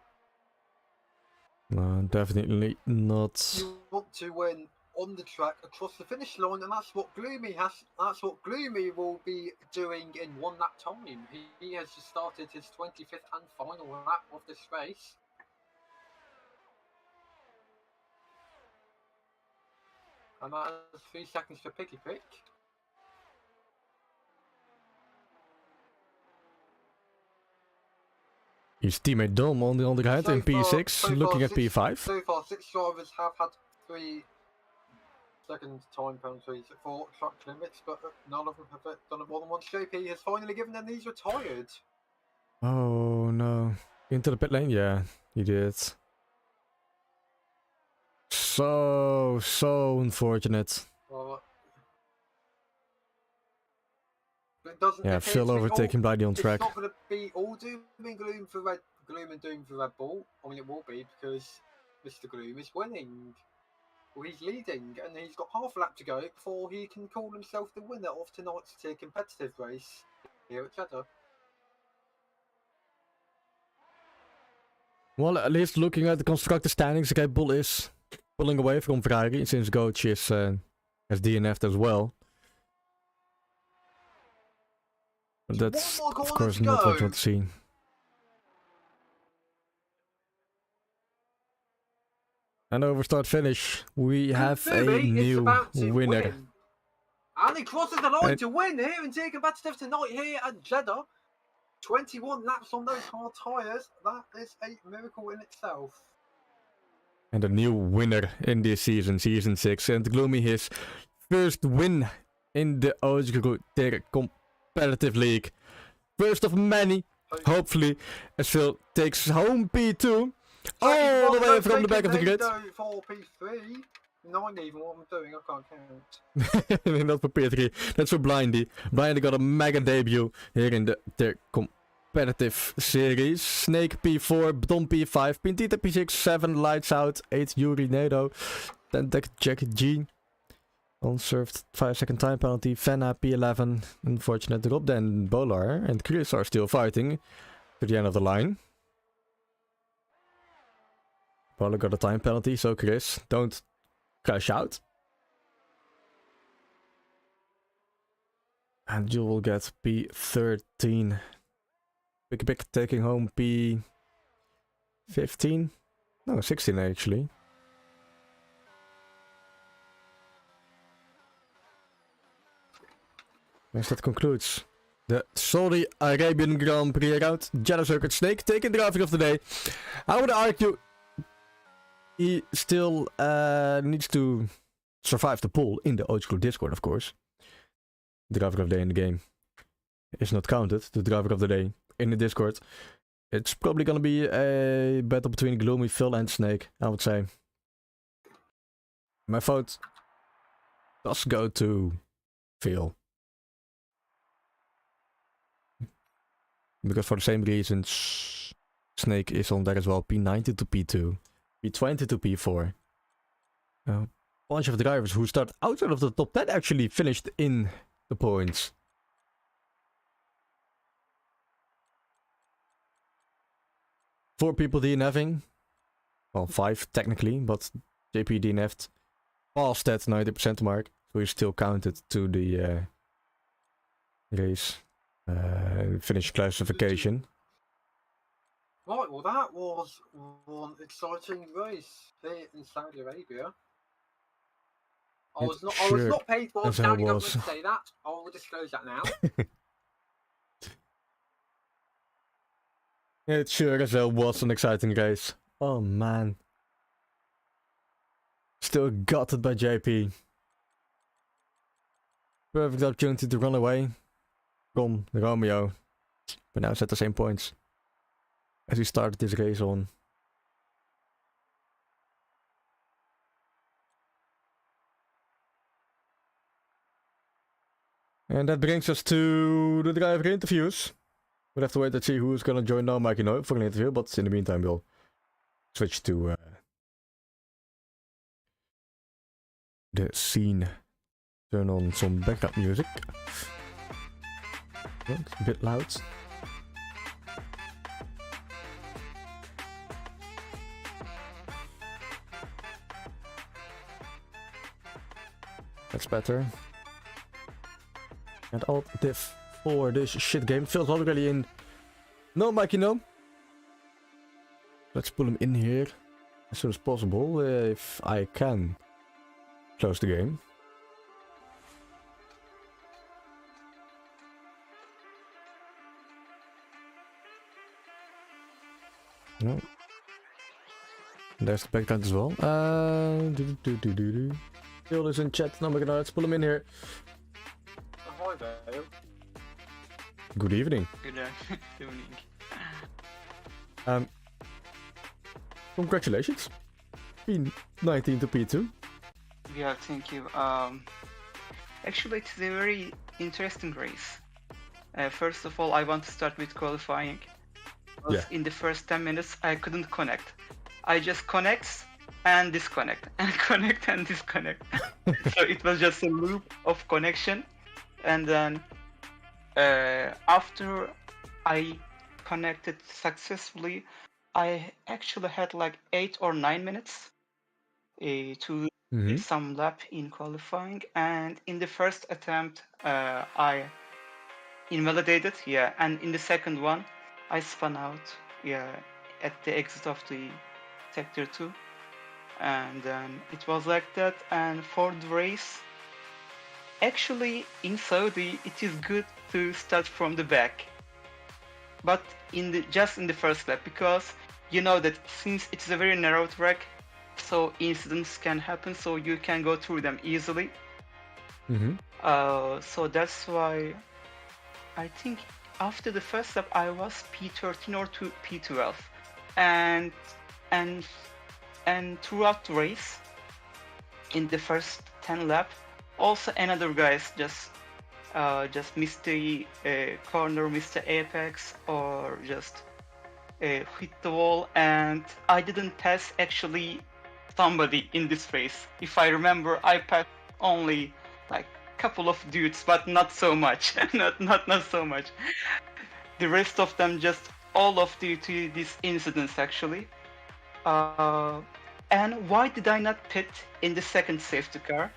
Speaker 1: No, definitely not.
Speaker 2: You want to win on the track across the finish line, and that's what Gloomy has. That's what Gloomy will be doing in 1 lap time. He has just started his 25th and final lap of this race. And that is 3 seconds for Picky Pick.
Speaker 1: His teammate Dom on the other hand in P6, looking at P5.
Speaker 2: So far, 6 drivers have had 3-second time penalties for track limits, but none of them have done it more than once. JP has finally given them these retired.
Speaker 1: Oh no. Into the pit lane? Yeah, he did. So unfortunate.
Speaker 2: Well, it doesn't
Speaker 1: Yeah,
Speaker 2: appear
Speaker 1: Phil
Speaker 2: to be
Speaker 1: overtaking Blindy on track.
Speaker 2: It's not going to be all doom and gloom for Gloom and doom for Red Bull. I mean, it will be because Mr. Gloom is winning. Well, he's leading, and he's got half a lap to go before he can call himself the winner of tonight's tier competitive race here at Cheddar.
Speaker 1: Well, at least looking at the constructor standings, Red Bull is pulling away from Ferrari since Coach is has DNF'd as well. But that's of course not what you want to see. And over start finish, we have a new winner.
Speaker 2: And he crosses the line to win here in tier competitive tonight here at Jeddah. 21 laps on those hard tyres. That is a miracle in itself.
Speaker 1: And a new winner in this season, Season 6. And Gloomy his first win in the OGKROE competitive league. First of many, hopefully, as Phil takes home P2. All the way from the back of the grid.
Speaker 2: For P3. 9 even what I'm doing, I can't count.
Speaker 1: Not for P3, that's for Blindy. Blindy got a mega debut here in the competitive series. Snake P4, Dom P5, Pintita P6, 7, Lights Out, 8, Yuri Nado, 10 Jack G. Unserved 5-second time penalty, Fenna P11, unfortunate drop. Then Bolar and Chris are still fighting to the end of the line. Bolar got a time penalty, so Chris, don't crash out. And you will get P13. Big taking home P15. No, 16 actually. Yes, that concludes the Saudi Arabian Grand Prix round. Jeddah Circuit. Snake taking driver of the day. I would argue he still needs to survive the poll in the OGKROE Discord, of course. Driver of the day in the game. is not counted, the driver of the day, in the Discord, it's probably gonna be a battle between Gloomy, Phil, and Snake, I would say. My vote does go to Phil. Because for the same reasons, Snake is on there as well. P90 to P2, P20 to P4. A bunch of drivers who start outside of the top 10 actually finished in the points. Four people DNFing. Well, 5 technically, but JP DNF'd past that 90% mark. So he's still counted to the race finish classification.
Speaker 2: Right, well that was one exciting race here in Saudi Arabia. I was not paid for Saudi government to say that. I will disclose that now.
Speaker 1: It sure as hell was an exciting race. Oh man. Still gutted by JP. Perfect opportunity to run away from Romeo. But now it's at the same points as he started this race on. And that brings us to the driver interviews. We'll have to wait and see who's gonna join now, Mikey No, for an interview, but in the meantime we'll switch to the scene. Turn on some backup music. Oh, it's a bit loud. That's better. And Alt Div for this shit game. Phil's already in. No, Mikey, no. Let's pull him in here as soon as possible, if I can close the game. No. There's the background as well. Phil is in chat. No, let's pull him in here.
Speaker 2: Hi there.
Speaker 1: Good evening.
Speaker 3: Good evening.
Speaker 1: Congratulations. P19 to P2.
Speaker 3: Yeah, thank you. Actually, it's a very interesting race. First of all, I want to start with qualifying.
Speaker 1: Yeah.
Speaker 3: In the first 10 minutes, I couldn't connect. I just connect and disconnect, and connect and disconnect. So it was just a loop of connection. And then after I connected successfully, I actually had like 8 or 9 minutes to some lap in qualifying. And in the first attempt, I invalidated, and in the second one, I spun out, at the exit of the sector 2, and then it was like that. And for the race, actually in Saudi, it is good to start from the back, but just in the first lap, because you know that since it's a very narrow track, so incidents can happen, so you can go through them easily. So that's why I think after the first lap I was P13 or P12, and throughout the race, in the first 10 lap, also another guys just missed the corner, missed the apex, or just hit the wall, and I didn't pass actually somebody in this race. If I remember, I passed only like couple of dudes, but not so much. not so much. The rest of them just all of these incidents actually. And why did I not pit in the second safety car?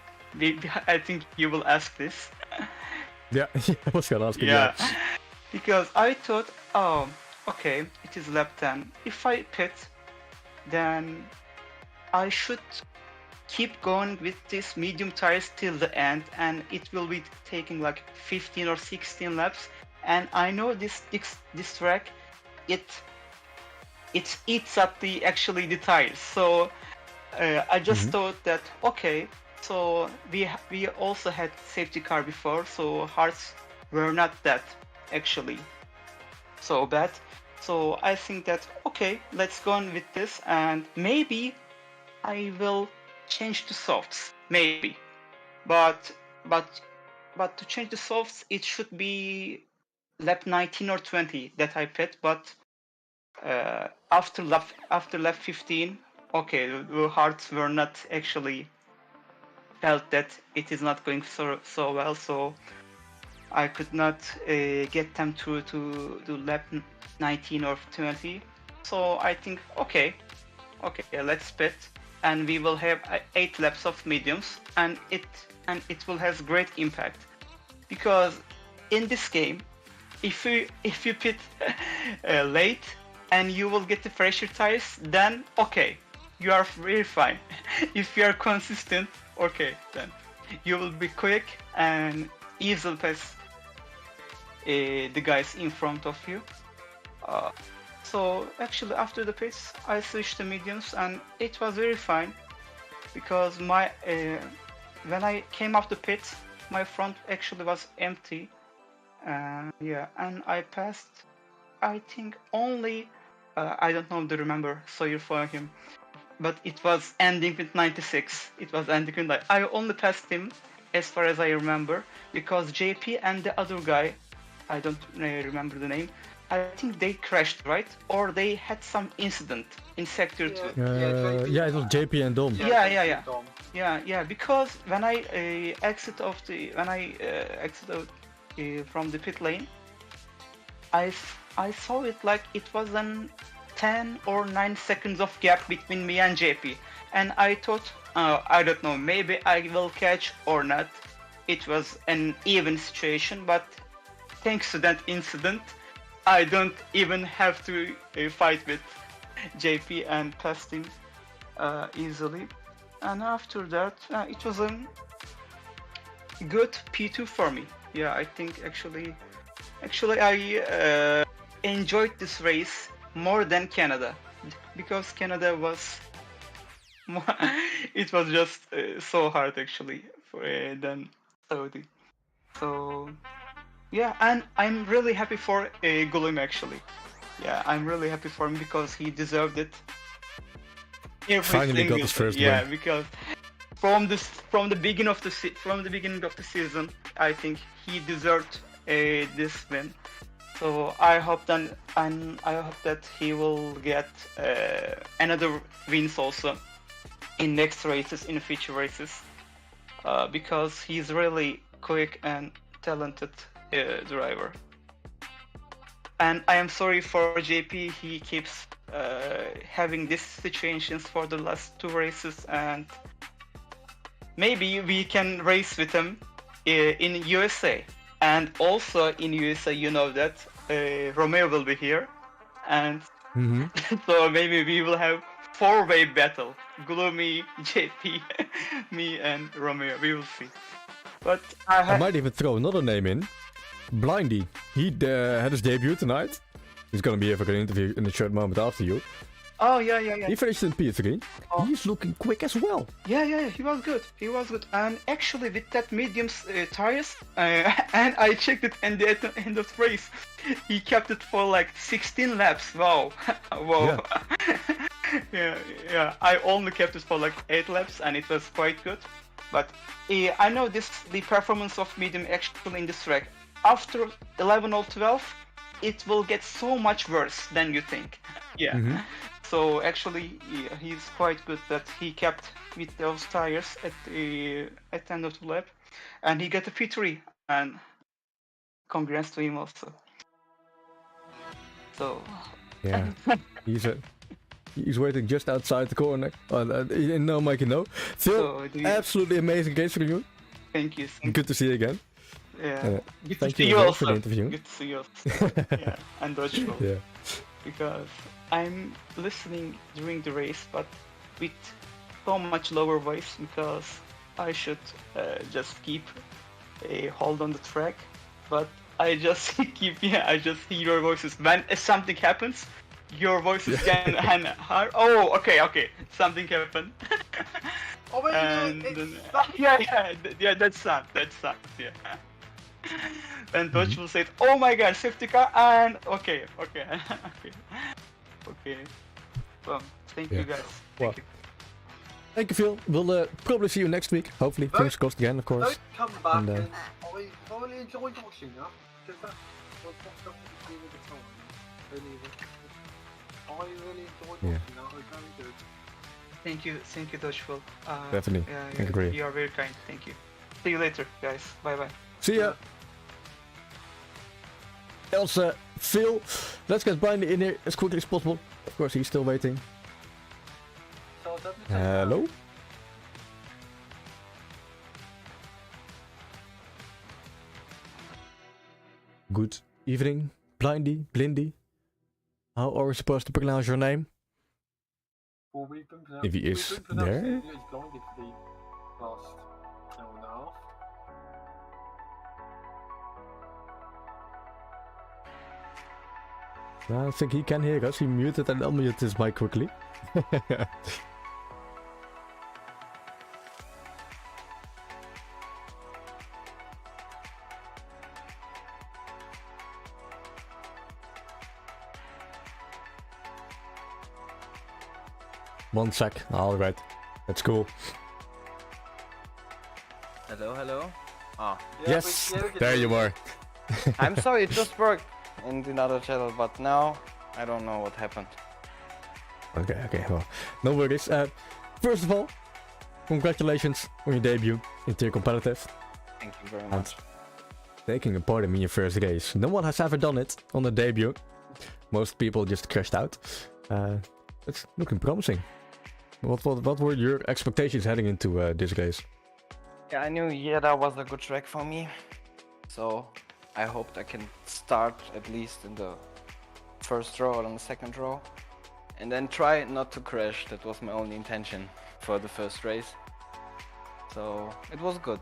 Speaker 3: I think you will ask this.
Speaker 1: Yeah, I was gonna ask you.
Speaker 3: Yeah, because I thought, oh, okay, it is lap 10. If I pit, then I should keep going with this medium tires till the end, and it will be taking like 15 or 16 laps. And I know this track, it eats up the tires. So I just thought that, okay, so we also had safety car before, so hearts were not that actually so bad. So I think that okay, let's go on with this, and maybe I will change to softs, maybe. But but but to change the softs, it should be lap 19 or 20 that I pit. But after lap 15, okay, the hearts were not actually felt that it is not going so well. So I could not get them to do lap 19 or 20. So I think okay, let's split, and we will have 8 laps of mediums, and it will have great impact, because in this game, if you pit late and you will get the fresher tires, then okay, you are very fine. If you are consistent, okay, then you will be quick and easily pass the guys in front of you. So actually after the pits, I switched to mediums, and it was very fine, because my when I came off the pit, my front actually was empty. Yeah, and I passed, I think only I don't know the remember, so you for him, but it was ending with 96. It was ending with I only passed him as far as I remember, because JP and the other guy, I don't remember the name, I think they crashed, right? Or they had some incident in sector 2.
Speaker 1: Yeah, it was JP and Dom.
Speaker 3: Yeah, because when I exit out from the pit lane, I saw it like it was an 10 or 9 seconds of gap between me and JP, and I thought, I don't know, maybe I will catch or not. It was an even situation, but thanks to that incident, I don't even have to fight with JP and passed him easily. And after that, it was a good P2 for me. Yeah, I think actually I enjoyed this race more than Canada, because Canada was it was just so hard actually than Saudi. So yeah, and I'm really happy for Gulim actually. Yeah, I'm really happy for him, because he deserved it.
Speaker 1: Finally got his first win.
Speaker 3: Because from the beginning of the season, I think he deserved this win. So I hope that he will get another wins also in next races, in future races, because he's really quick and talented driver. And I am sorry for JP, he keeps having these situations for the last 2 races, and maybe we can race with him in USA. And also in USA, you know that Romeo will be here, and so maybe we will have 4-way battle: Gloomy, JP, me, and Romeo. We will see. But
Speaker 1: I might even throw another name in. Blindy. He had his debut tonight. He's gonna be here for an interview in a short moment after you.
Speaker 3: Oh, yeah.
Speaker 1: He finished in P3.
Speaker 3: Oh.
Speaker 1: He's looking quick as well.
Speaker 3: Yeah, he was good. And actually with that mediums tires, and I checked it at the end of the race, he kept it for like 16 laps. Wow. Yeah. I only kept it for like 8 laps, and it was quite good. But I know the performance of medium actually in this track, after 11 or 12, it will get so much worse than you think. Yeah. So actually, he's quite good that he kept with those tires at the end of the lap, and he got a P3. And congrats to him also. So
Speaker 1: yeah, he's waiting just outside the corner. No, Mikey, no. Still, absolutely amazing race for you.
Speaker 3: Thank you.
Speaker 1: Good to see you again.
Speaker 3: Yeah. Good
Speaker 1: thank
Speaker 3: to see
Speaker 1: you
Speaker 3: you also.
Speaker 1: For the interview.
Speaker 3: Good to see you also. Yeah, and Dodgeball.
Speaker 1: Yeah.
Speaker 3: Because I'm listening during the race, but with so much lower voice, because I should just keep a hold on the track. But I just I just hear your voices. When something happens, your voices can hard. Oh, okay, something happened.
Speaker 2: Oh, wait,
Speaker 3: and
Speaker 2: it's
Speaker 3: yeah, that's sad. Yeah. And Dodge will say, "Oh my God, safety car!" And okay. Well, thank you guys. Thank you.
Speaker 1: Thank you, Phil. We'll probably see you next week. Hopefully, fingers crossed again, of course.
Speaker 2: Don't come back
Speaker 1: And,
Speaker 2: and I thoroughly enjoyed watching that because that was what got me all the time. I really enjoyed watching that. It was very good.
Speaker 3: Thank you, Dodge Phil.
Speaker 1: Definitely. I agree.
Speaker 3: You are very kind. Thank you. See you later, guys. Bye bye.
Speaker 1: See ya. Elsa, Phil, let's get Brian in here as quickly as possible. Of course, he's still waiting.
Speaker 2: So that was
Speaker 1: Hello? Good evening, Blindy. How are we supposed to pronounce your name?
Speaker 2: well,
Speaker 1: If he is there?
Speaker 2: It's blinded for the last hour and a half.
Speaker 1: I think he can hear us. He muted and unmuted his mic quickly. One sec. Alright. That's cool.
Speaker 4: Hello. Ah.
Speaker 1: Yes! There you are.
Speaker 4: I'm sorry, it just worked in the other channel, but now I don't know what happened.
Speaker 1: Okay, well, no worries. First of all, congratulations on your debut in tier competitive.
Speaker 4: Thank you very
Speaker 1: And
Speaker 4: much.
Speaker 1: taking a part in your first race. No one has ever done it on a debut. Most people just crashed out. It's looking promising. What were your expectations heading into this race?
Speaker 4: Yeah, I knew Yeda was a good track for me, so I hoped I can start at least in the first row or on the second row, and then try not to crash. That was my only intention for the first race. So it was good.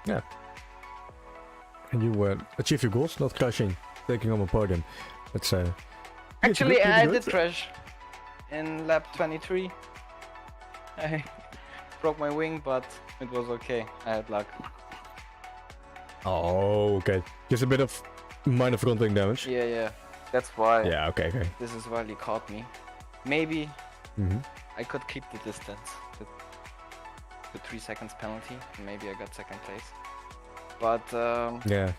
Speaker 1: Yeah. And you achieved your goals, not crashing, taking on a podium. That's
Speaker 4: Actually,
Speaker 1: pretty
Speaker 4: I
Speaker 1: good.
Speaker 4: did crash in lap 23. I broke my wing, but it was okay. I had luck.
Speaker 1: Oh, okay. Just a bit of minor front wing damage.
Speaker 4: Yeah. That's why.
Speaker 1: Yeah, okay.
Speaker 4: This is why he caught me. Maybe
Speaker 1: Mm-hmm.
Speaker 4: I could keep the distance. The 3 seconds penalty. And maybe I got second place. But
Speaker 1: Yeah.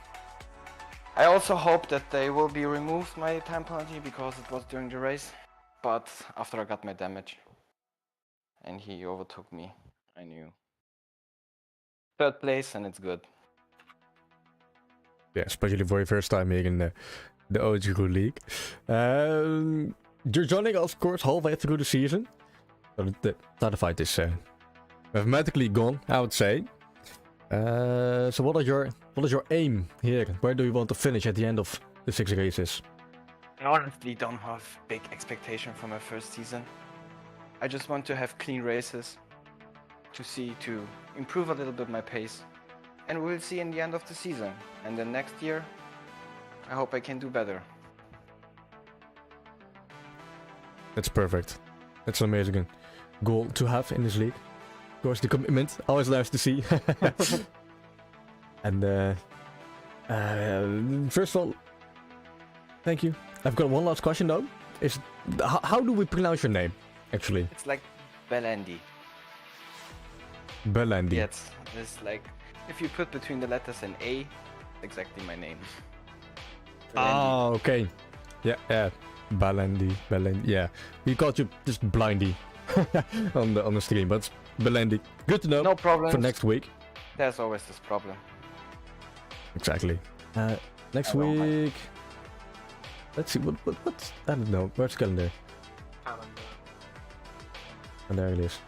Speaker 4: I also hope that they will be removed my time penalty because it was during the race. But after I got my damage and he overtook me, I knew. Third place and it's good.
Speaker 1: Yeah, especially for your first time here in the OGKROE League. You're joining, of course, halfway through the season. So the title fight is mathematically gone, I would say. So what is your aim here? Where do you want to finish at the end of the 6 races?
Speaker 4: I honestly don't have big expectation for my first season. I just want to have clean races to improve a little bit my pace. And we'll see in the end of the season. And then next year, I hope I can do better.
Speaker 1: That's perfect. That's an amazing goal to have in this league. Of course, the commitment, always nice to see. And first of all, thank you. I've got one last question though. How do we pronounce your name, actually?
Speaker 4: It's like Belendi.
Speaker 1: Belendi.
Speaker 4: Yeah, it's like, if you put between the letters an A, exactly my name.
Speaker 1: Oh, okay. Yeah. Belendi. Yeah. We called you just Blindy on the stream, but it's Belendi. Good to know.
Speaker 4: No problem.
Speaker 1: For next week.
Speaker 4: There's always this problem.
Speaker 1: Exactly. Next week. Let's see. What's I don't know. Where's the calendar? And there it is.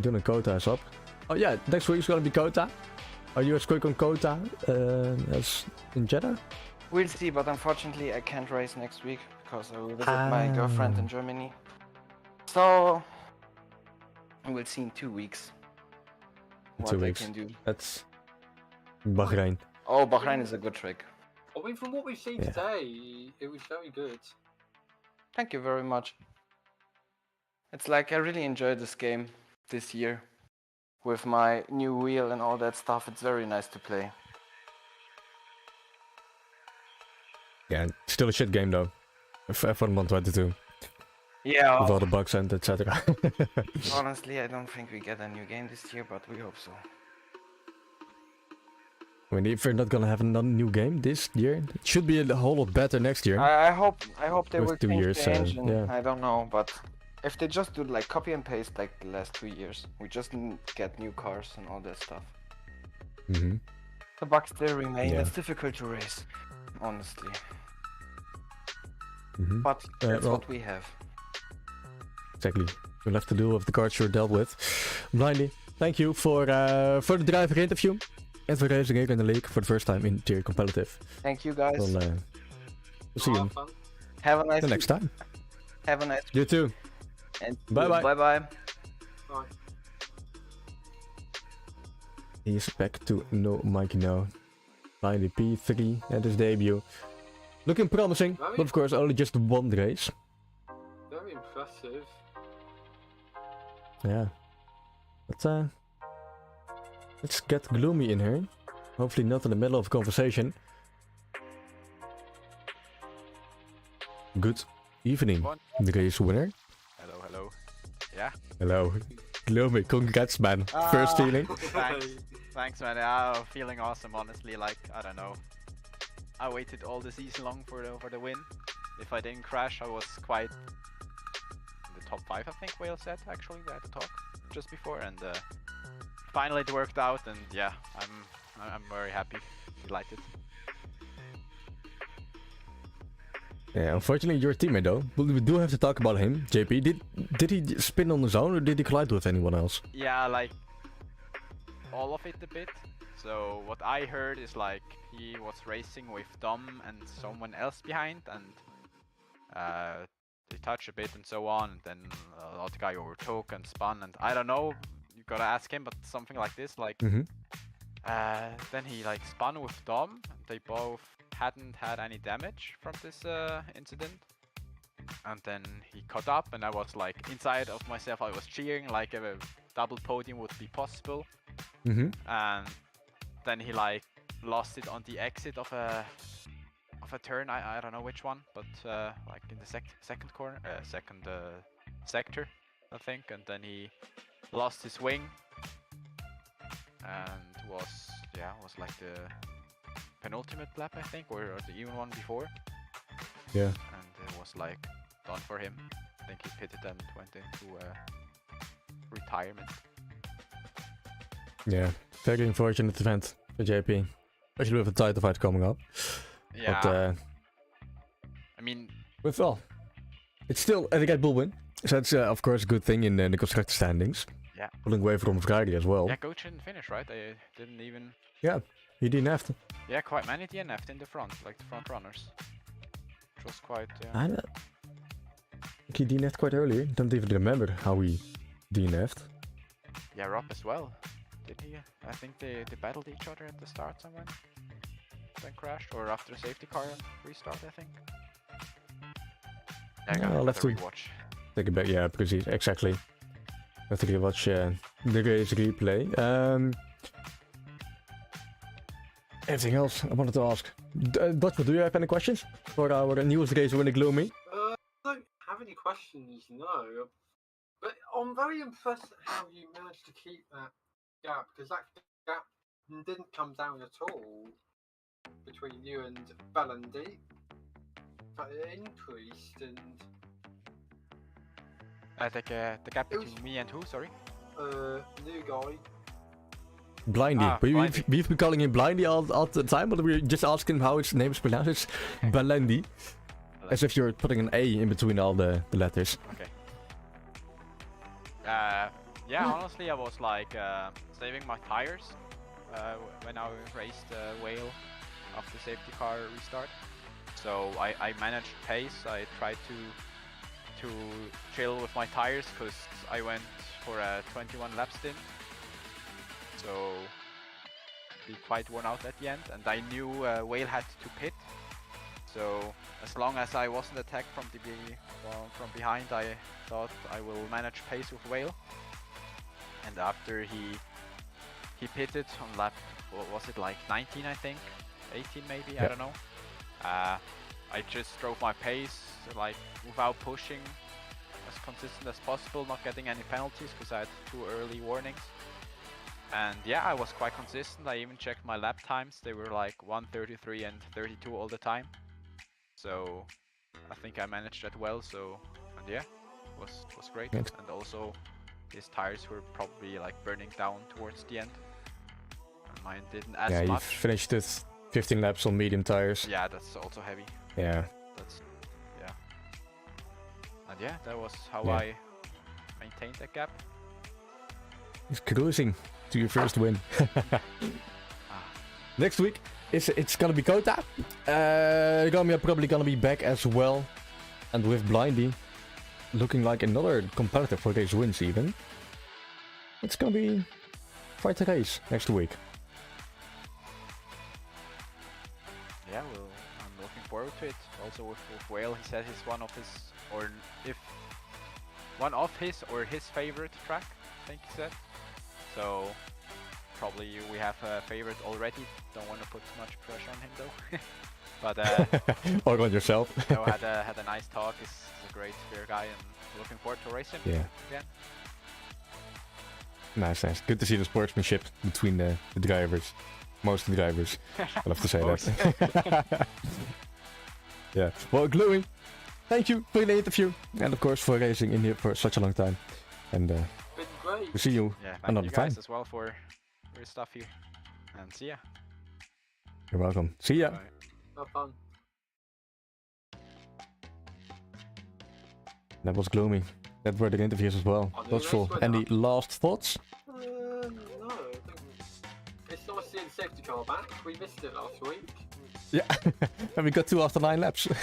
Speaker 1: Doing Kota is up. Oh yeah, next week's gonna be Kota. Are you as quick on Kota as in Jeddah?
Speaker 4: We'll see, but unfortunately I can't race next week because I will visit my girlfriend in Germany. So we'll see in 2 weeks what I can do.
Speaker 1: That's Bahrain.
Speaker 4: Oh, Bahrain is a good track.
Speaker 2: I mean, from what we've seen today, it was very good.
Speaker 4: Thank you very much. It's like I really enjoyed this game this year. With my new wheel and all that stuff, it's very nice to play.
Speaker 1: Yeah, still a shit game though. F1 122
Speaker 4: Yeah.
Speaker 1: with all the bugs and etc.
Speaker 4: Honestly, I don't think we get a new game this year, but we hope so.
Speaker 1: I mean, if we're not gonna have another new game this year, it should be a whole lot better next year.
Speaker 4: I hope they
Speaker 1: With
Speaker 4: will
Speaker 1: 2
Speaker 4: change
Speaker 1: years,
Speaker 4: the engine.
Speaker 1: yeah.
Speaker 4: I don't know, but if they just do like copy and paste like the last 2 years, we just get new cars and all that stuff.
Speaker 1: Mm-hmm.
Speaker 4: The bugs still remain.
Speaker 1: Yeah.
Speaker 4: It's difficult to race, honestly.
Speaker 1: Mm-hmm.
Speaker 4: But that's
Speaker 1: well,
Speaker 4: what we have.
Speaker 1: Exactly. We'll have to deal with the cards you're dealt with. Blindly, thank you for the driver interview and for racing here in the league for the first time in tier competitive.
Speaker 4: Thank you guys.
Speaker 1: We'll see you
Speaker 4: Have a nice
Speaker 1: the next time.
Speaker 4: Have a nice
Speaker 1: You too.
Speaker 4: and
Speaker 1: Bye bye.
Speaker 4: Bye bye.
Speaker 2: Bye.
Speaker 1: He's back to no Mikey now. Finally P3 at his debut. Looking promising, but of course only just one race.
Speaker 2: Very impressive.
Speaker 1: Yeah. But let's get Gloomy in here. Hopefully not in the middle of a conversation. Good evening, the race winner.
Speaker 5: Hello, hello. Yeah.
Speaker 1: Hello. Gloomy, congrats man. First feeling.
Speaker 5: Thanks, man. Yeah, feeling awesome. Honestly, like I don't know. I waited all the season long for the win. If I didn't crash, I was quite in the top 5. I think Whale said actually. We had to talk just before, and finally it worked out. And yeah, I'm very happy, delighted.
Speaker 1: Yeah, unfortunately your teammate though. But we do have to talk about him. JP, did he spin on his own or did he collide with anyone else?
Speaker 5: Yeah, like all of it a bit. So what I heard is like he was racing with Dom and someone else behind, and they touched a bit and so on, and then the other guy overtook and spun, and I don't know, you gotta ask him, but something like this, like then he like spun with Dom, and they both hadn't had any damage from this incident, and then he caught up, and I was like inside of myself, I was cheering like a double podium would be possible. And then he like lost it on the exit of a turn. I don't know which one, but like in the second corner, second sector, I think. And then he lost his wing, and was like the penultimate lap, I think, or the even one before.
Speaker 1: Yeah.
Speaker 5: And it was like done for him. I think he pitted and went into retirement.
Speaker 1: Yeah, very unfortunate event for JP, especially with the title fight coming up.
Speaker 5: Yeah.
Speaker 1: But
Speaker 5: I mean,
Speaker 1: with all, it's still a Red Bull win, so that's of course a good thing in the constructor standings.
Speaker 5: Yeah.
Speaker 1: Pulling away from Ferrari as well.
Speaker 5: yeah, Coach didn't finish, right? They didn't even.
Speaker 1: Yeah, he didn't have to.
Speaker 5: Yeah, quite many DNF'd in the front, like the front runners. Which was quite.
Speaker 1: I think he DNF'd quite early. Don't even remember how he DNF'd.
Speaker 5: Yeah, Rob as well. Did he? I think they battled each other at the start somewhere. Then crashed, or after the safety car restart, I think. Yeah,
Speaker 1: I'll have to
Speaker 5: rewatch.
Speaker 1: take it back. Yeah, because he exactly. I have to rewatch the race replay. Anything else I wanted to ask? Dutchman, do you have any questions for our newest race winner, Gloomy?
Speaker 2: I don't have any questions, no. But I'm very impressed at how you managed to keep that gap, because that gap didn't come down at all between you and Bellandy. But it increased, and
Speaker 5: The gap between me and who? Sorry.
Speaker 2: new guy.
Speaker 1: Blindy.
Speaker 5: Blindy.
Speaker 1: We've been calling him Blindy all the time, but we're just asking him how his name is pronounced. It's Bellandy. As if you're putting an A in between all the letters.
Speaker 5: Okay. Yeah, honestly, I was like saving my tires when I raced Whale after safety car restart. So I managed pace. I tried to chill with my tires because I went for a 21 lap stint. So be quite worn out at the end, and I knew Whale had to pit. So as long as I wasn't attacked from behind, I thought I will manage pace with Whale. And after he pitted on lap, what was it, like 19 I think, 18 maybe, I don't know. I just drove my pace, like without pushing, as consistent as possible, not getting any penalties because I had 2 early warnings. And yeah, I was quite consistent. I even checked my lap times. They were like 1:33 and 32 all the time. So I think I managed that well. So, and yeah, it was great.
Speaker 1: Good.
Speaker 5: And also his tires were probably like burning down towards the end. And mine didn't as
Speaker 1: Yeah, you
Speaker 5: much.
Speaker 1: finished with 15 laps on medium tires.
Speaker 5: Yeah, that's also heavy.
Speaker 1: Yeah.
Speaker 5: That's, yeah. And yeah, that was how
Speaker 1: Yeah.
Speaker 5: I maintained that gap.
Speaker 1: It's cruising to your first win. Next week, it's gonna be Kota. Gamia probably gonna be back as well. And with Blindy, looking like another competitor for these wins even. It's gonna be quite a race next week.
Speaker 5: Yeah, well, I'm looking forward to it. Also with Whale, he said he's one of his, or if one of his or his favorite track, I think he said. So probably we have a favorite already. Don't want to put too much pressure on him though. But
Speaker 1: Or on yourself.
Speaker 5: no, had a nice talk. He's a great beer guy, and looking forward to racing
Speaker 1: Yeah.
Speaker 5: again.
Speaker 1: Nice, nice. Good to see the sportsmanship between the drivers. Most of the drivers. I'll have to say that. Yeah. Well, Glowing, thank you for the interview. And of course for racing in here for such a long time. And
Speaker 2: Been great.
Speaker 1: we'll see you
Speaker 5: Yeah, thank
Speaker 1: another
Speaker 5: you guys
Speaker 1: time.
Speaker 5: as well for your stuff here. And see ya.
Speaker 1: You're welcome. See ya.
Speaker 5: Bye.
Speaker 2: Have fun.
Speaker 1: That was gloomy. That were the interviews as well.
Speaker 2: Oh, the
Speaker 1: That's
Speaker 2: race
Speaker 1: full.
Speaker 2: went
Speaker 1: Any
Speaker 2: up.
Speaker 1: last thoughts?
Speaker 2: No, I think it's nice seeing the safety car back. We missed it last week.
Speaker 1: Yeah. And we got 2 after 9 laps. And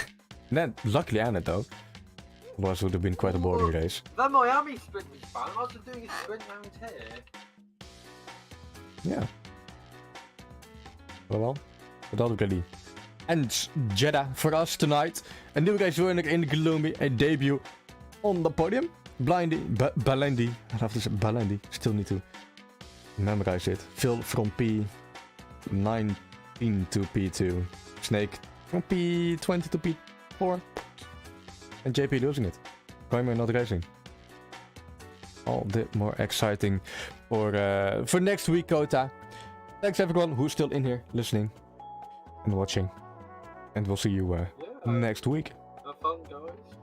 Speaker 1: then luckily ended though. Otherwise it would have been quite a boring race.
Speaker 2: That Miami sprint was fun. I was doing a sprint round here.
Speaker 1: Yeah. Well, but that really ends Jeddah for us tonight. A new race winner in Gloomy, a debut on the podium. Balendi. I have to say Balendi. Still need to memorize it. Phil from P19 to P2. Snake from P20 to P4. And JP losing it. Primary not racing. All the more exciting for next week, Kota. Thanks everyone who's still in here listening and watching. And we'll see you
Speaker 2: Yeah.
Speaker 1: next week.
Speaker 2: Have fun, guys.